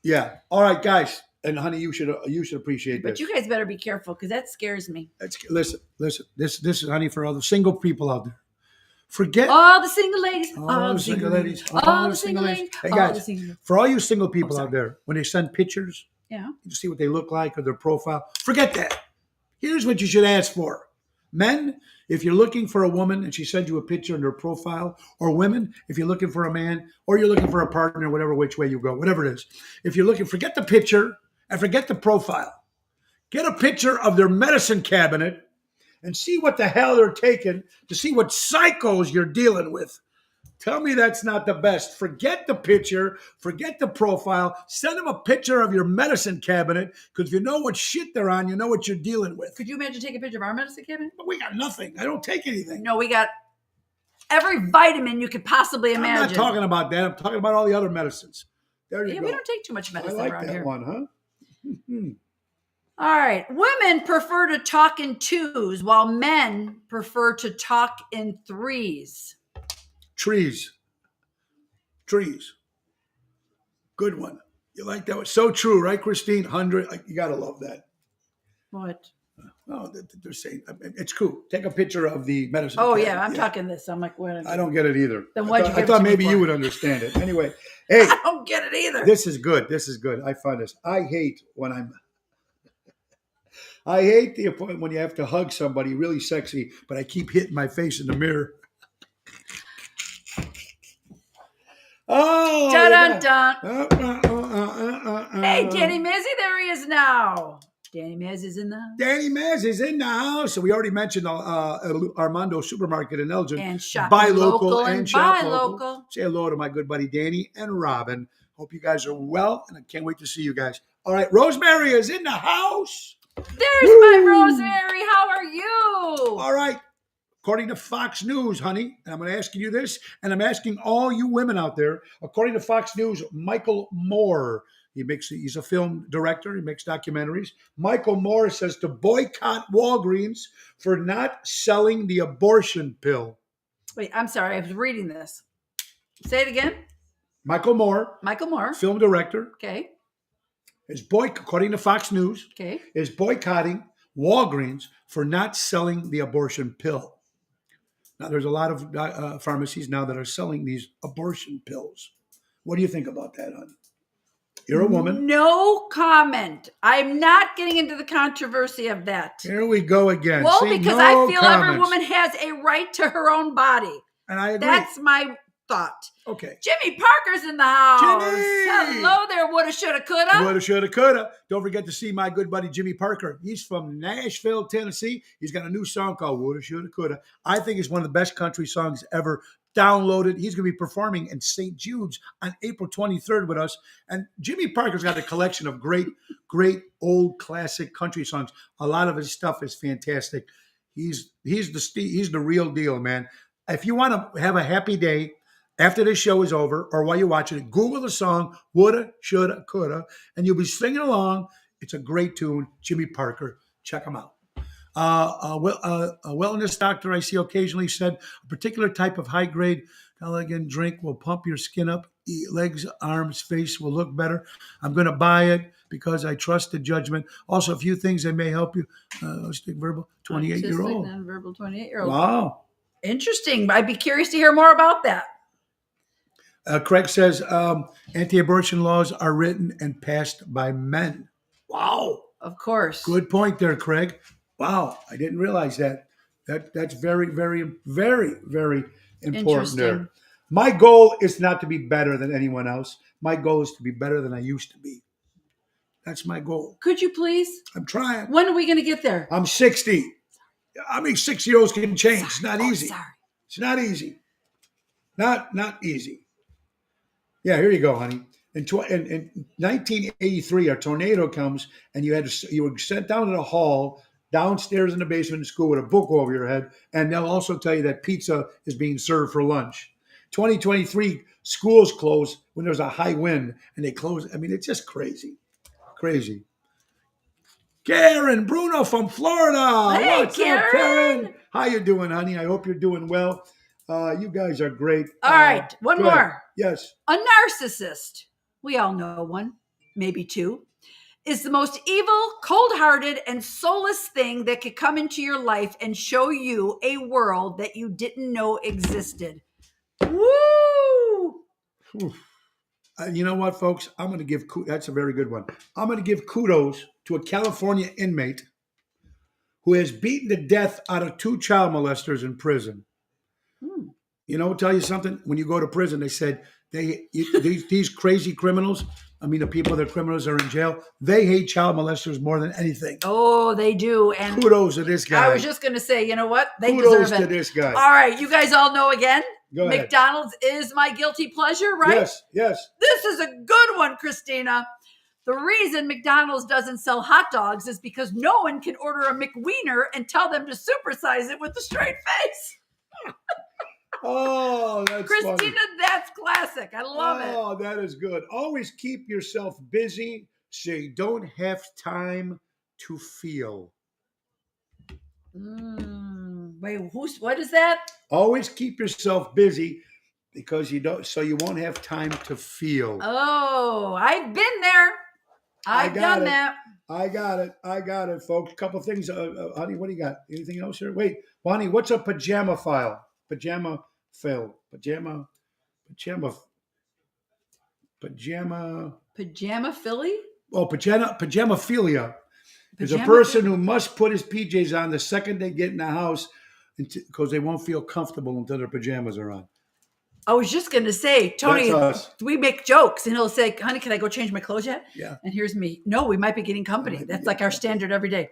yeah. All right, guys. And honey, you should appreciate this. But you guys better be careful because that scares me. Listen. This is honey for all the single people out there. Forget all the single ladies. All the single ladies. All the single ladies. Hey guys, for all you single people out there, when they send pictures, you see what they look like or their profile. Forget that. Here's what you should ask for. Men, if you're looking for a woman and she sends you a picture in her profile, or women, if you're looking for a man or you're looking for a partner, whatever which way you go, whatever it is. If you're looking, forget the picture and forget the profile. Get a picture of their medicine cabinet and see what the hell they're taking to see what psychos you're dealing with. Tell me that's not the best. Forget the picture. Forget the profile. Send them a picture of your medicine cabinet because if you know what shit they're on, you know what you're dealing with. Could you imagine taking a picture of our medicine cabinet? But we got nothing. I don't take anything. No, we got every vitamin you could possibly imagine. I'm not talking about that. I'm talking about all the other medicines. There you go. We don't take too much medicine around here. I like that one, huh? All right. Women prefer to talk in twos while men prefer to talk in threes. Trees. Good one. You like that one? So true, right, Christine? 100. You got to love that. What? Oh, they're saying it's cool. Take a picture of the medicine. Oh, yeah. I'm talking this. I'm like, what? I don't get it either. Then I thought maybe you would understand it. Anyway, hey. I don't get it either. This is good. I find this. I hate the appointment when you have to hug somebody really sexy, but I keep hitting my face in the mirror. Oh, dun, dun. Hey, Danny Mazzy, there he is now. Danny Maz is in the house. Danny Maz is in the house. So we already mentioned Armando Supermarket in Elgin. And shop buy local and shop buy local. Say hello to my good buddy Danny and Robin. Hope you guys are well, and I can't wait to see you guys. All right, Rosemary is in the house. There's my Rosemary. How are you? All right. According to Fox News, honey, and I'm going to ask you this, and I'm asking all you women out there, according to Fox News, Michael Moore, he's a film director, he makes documentaries. Michael Moore says to boycott Walgreens for not selling the abortion pill. Wait, I'm sorry, I was reading this. Say it again. Michael Moore, film director. Okay. According to Fox News, okay, is boycotting Walgreens for not selling the abortion pill. Now, there's a lot of pharmacies now that are selling these abortion pills. What do you think about that, hon? You're a woman. No comment. I'm not getting into the controversy of that. Here we go again. Well, because I feel every woman has a right to her own body. And I agree. That's my thought. Okay. Jimmy Parker's in the house. Jimmy! Hello there, woulda, shoulda, coulda. Woulda, shoulda, coulda. Don't forget to see my good buddy Jimmy Parker. He's from Nashville, Tennessee. He's got a new song called Woulda, Shoulda, Coulda. I think it's one of the best country songs ever downloaded. He's going to be performing in St. Jude's on April 23rd with us. And Jimmy Parker's got a collection of great, great old classic country songs. A lot of his stuff is fantastic. He's the real deal, man. If you want to have a happy day after this show is over or while you're watching it, Google the song Woulda, Shoulda, Coulda, and you'll be singing along. It's a great tune. Jimmy Parker. Check him out. A wellness doctor I see occasionally said a particular type of high-grade collagen drink will pump your skin up. Legs, arms, face will look better. I'm going to buy it because I trust the judgment. Also, a few things that may help you. Stick verbal, 28-year-old. Non-verbal 28-year-old. Wow. Interesting. I'd be curious to hear more about that. Craig says anti-abortion laws are written and passed by men. Wow. Of course. Good point there, Craig. Wow. I didn't realize that. That's very, very, very, very important there. My goal is not to be better than anyone else. My goal is to be better than I used to be. That's my goal. Could you please? I'm trying. When are we going to get there? I'm 60. I mean, 6-year-olds can change. It's not easy. Sorry. It's not easy. Not easy. Yeah, here you go, honey. In 1983, a tornado comes, and you were sent down to the hall, downstairs in the basement of school with a book over your head, and they'll also tell you that pizza is being served for lunch. 2023, schools close when there's a high wind, and they close. I mean, it's just crazy. Crazy. Karen Bruno from Florida. Hey, What's up, Karen? How you doing, honey? I hope you're doing well. You guys are great. All right, one more. Yes. A narcissist, we all know one, maybe two, is the most evil, cold-hearted, and soulless thing that could come into your life and show you a world that you didn't know existed. Woo! You know what, folks? I'm going to give that's a very good one. I'm going to give kudos to a California inmate who has beaten the death out of 2 child molesters in prison. You know, tell you something. When you go to prison, they said these crazy criminals. I mean, the people that are criminals are in jail. They hate child molesters more than anything. Oh, they do. And kudos to this guy. I was just going to say, you know what? They kudos deserve it. to this guy. All right, you guys all know again. Go ahead. McDonald's is my guilty pleasure, right? Yes, yes. This is a good one, Christina. The reason McDonald's doesn't sell hot dogs is because no one can order a McWiener and tell them to supersize it with a straight face. Oh, that's Christina, funny. that's classic. I love it. Oh, that is good. Always keep yourself busy so you don't have time to feel. Wait, what is that? Always keep yourself busy because you won't have time to feel. Oh, I've been there. I've done that. I got it, folks. Couple things, honey. What do you got? Anything else here? Wait, Bonnie, what's a pajama file? Pajama Phil. Pajama Philly? Oh, pajamaphilia is a person who must put his PJs on the second they get in the house because they won't feel comfortable until their pajamas are on. I was just going to say, Tony, we make jokes and he'll say, honey, can I go change my clothes yet? Yeah. And here's me. No, we might be getting company. That's like our standard every day.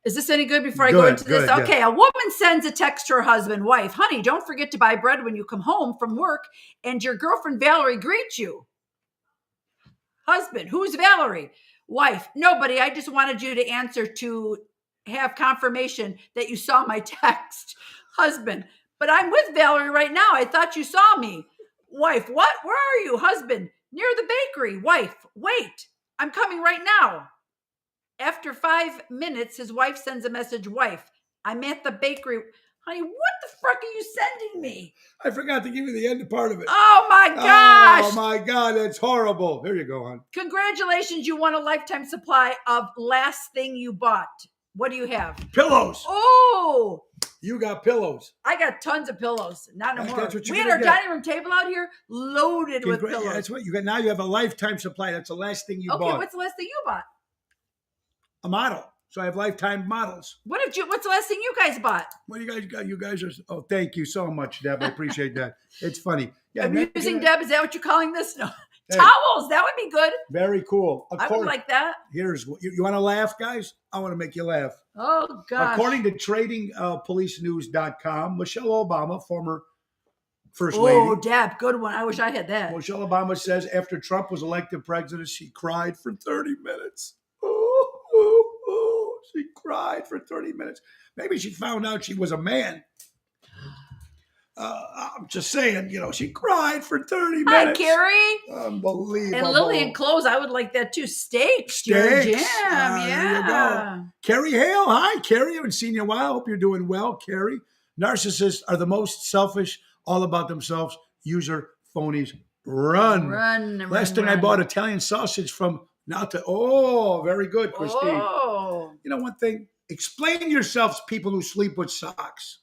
Is this any good before I go into this? Okay, yeah. A woman sends a text to her husband, wife, honey, don't forget to buy bread when you come home from work and your girlfriend Valerie greets you. Husband, who's Valerie? Wife, nobody. I just wanted you to answer to have confirmation that you saw my text. Husband, but I'm with Valerie right now. I thought you saw me. Wife, what? Where are you? Husband, near the bakery. Wife, wait, I'm coming right now. After 5 minutes, his wife sends a message, wife, I'm at the bakery. Honey, what the fuck are you sending me? I forgot to give you the end part of it. Oh, my gosh. Oh, my God. That's horrible. Here you go, hon. Congratulations. You won a lifetime supply of last thing you bought. What do you have? Pillows. Oh. You got pillows. I got tons of pillows. Not no more. That's what We had our dining room table out here loaded with pillows. Yeah, that's what you got. Now you have a lifetime supply. That's the last thing you bought. Okay, what's the last thing you bought? A model. So I have lifetime models. What's the last thing you guys bought? What do you guys got? You guys are. Oh, thank you so much, Deb. I appreciate that. It's funny. Yeah, Amusing Deb, is that what you're calling this? No. Hey. Towels, that would be good. Very cool. I would like that. Here's what you want to laugh, guys? I want to make you laugh. Oh, gosh. According to tradingpolicenews.com, Michelle Obama, former First Lady. Oh, Deb, good one. I wish I had that. Michelle Obama says after Trump was elected president, she cried for 30 minutes. Oh, she cried for 30 minutes. Maybe she found out she was a man. I'm just saying, she cried for 30 minutes. Hi, Carrie. Unbelievable. And Lillian Clothes, I would like that too. Steaks. Steaks. Jim. There you go. Carrie Hale. Hi, Carrie. I haven't seen you in a while. Hope you're doing well, Carrie. Narcissists are the most selfish, all about themselves. User phonies. Run. Last thing I bought Italian sausage from very good, Christine. Oh. You know one thing? Explain yourselves, people who sleep with socks.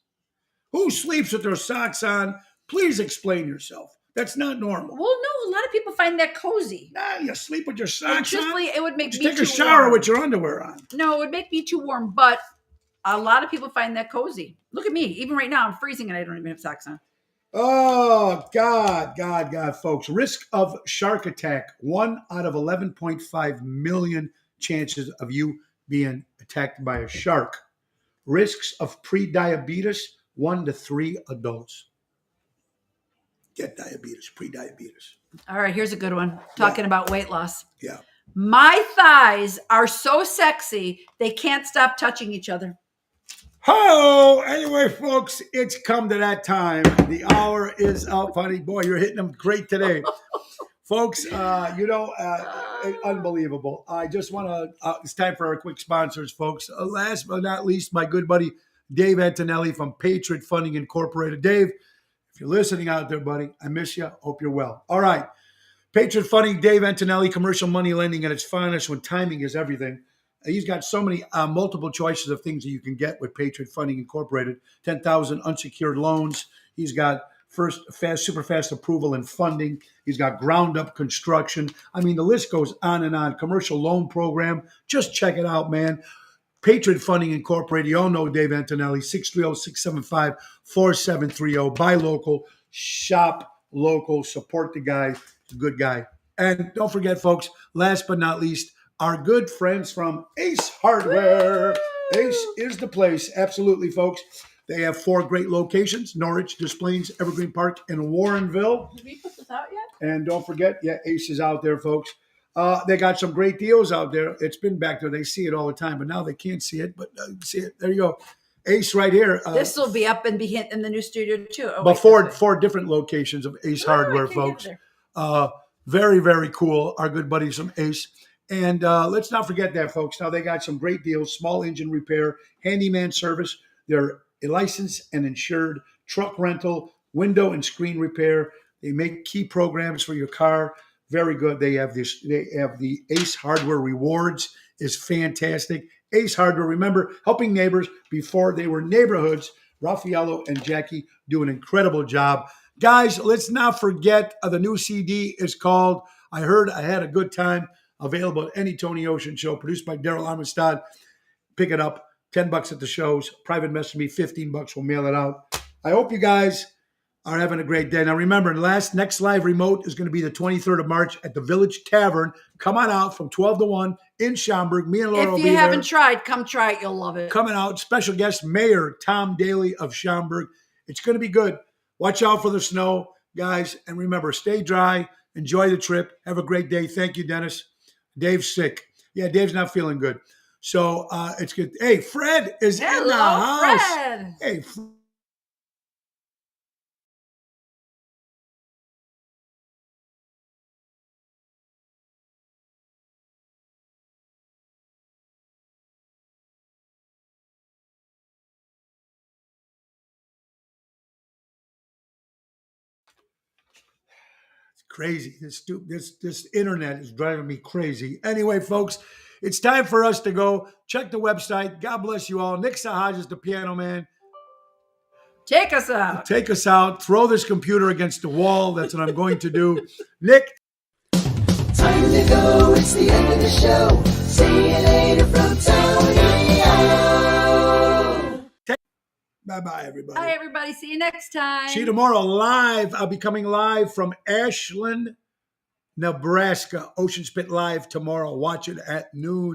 Who sleeps with their socks on? Please explain yourself. That's not normal. Well, no, a lot of people find that cozy. Nah, you sleep with your socks on? It would make me take too a shower warm. with your underwear on. No, it would make me too warm, but a lot of people find that cozy. Look at me. Even right now, I'm freezing and I don't even have socks on. Oh, God, folks. Risk of shark attack. 1 out of 11.5 million chances of you being attacked by a shark. Risks of pre-diabetes. 1 to 3 adults get diabetes, pre-diabetes. All right, here's a good one. Talking about weight loss. Yeah. My thighs are so sexy, they can't stop touching each other. Oh, anyway, folks, it's come to that time. The hour is up, honey. Boy, you're hitting them great today. Folks, unbelievable. I just want to, it's time for our quick sponsors, folks. Last but not least, my good buddy, Dave Antonelli from Patriot Funding Incorporated. Dave, if you're listening out there, buddy, I miss you. Hope you're well. All right. Patriot Funding, Dave Antonelli, commercial money lending at its finest when timing is everything. He's got so many multiple choices of things that you can get with Patriot Funding Incorporated. 10,000 unsecured loans. He's got super fast approval and funding. He's got ground up construction. I mean, the list goes on and on. Commercial loan program. Just check it out, man. Patriot Funding Incorporated. You all know Dave Antonelli, 630-675-4730. Buy local, shop local, support the guy. He's a good guy. And don't forget, folks, last but not least, our good friends from Ace Hardware. Ace is the place. Absolutely, folks. They have 4 great locations: Norwich, Des Plaines, Evergreen Park, and Warrenville. Did we put this out yet? And don't forget, Ace is out there, folks. They got some great deals out there. It's been back there. They see it all the time, but now they can't see it. But see it. There you go. Ace right here. This will be up and be hit in the new studio too. But four different locations of Ace Hardware, folks. Very, very cool. Our good buddies from Ace. And let's not forget that, folks. Now they got some great deals: small engine repair, handyman service. They're licensed and insured, truck rental, window and screen repair. They make key programs for your car. Very good. They have the Ace Hardware Rewards is fantastic. Ace Hardware, remember, helping neighbors before they were neighborhoods. Raffaello and Jackie do an incredible job. Guys, let's not forget the new CD is called I Heard I Had a Good Time, available at any Tony Ocean show, produced by Daryl Amistad. Pick it up. $10 at the shows. Private message me, $15. We'll mail it out. I hope you guys are having a great day. Now remember, next live remote is going to be the 23rd of March at the Village Tavern. Come on out from 12 to 1 in Schaumburg. Me and Laura will be there. If you haven't tried, come try it. You'll love it. Coming out, special guest, Mayor Tom Daly of Schaumburg. It's going to be good. Watch out for the snow, guys. And remember, stay dry. Enjoy the trip. Have a great day. Thank you, Dennis. Dave's sick. Yeah, Dave's not feeling good. So it's good. Hey, Fred is in the house. Fred. Hey, it's crazy. This internet is driving me crazy. Anyway, folks, it's time for us to go. Check the website. God bless you all. Nick Sahaj is the piano man. Take us out. Take us out. Throw this computer against the wall. That's what I'm going to do. Nick. Time to go. It's the end of the show. See you later from Tony O. Bye-bye, everybody. Bye, everybody. See you next time. See you tomorrow live. I'll be coming live from Ashland, Nebraska. Ocean Spit Live tomorrow. Watch it at noon.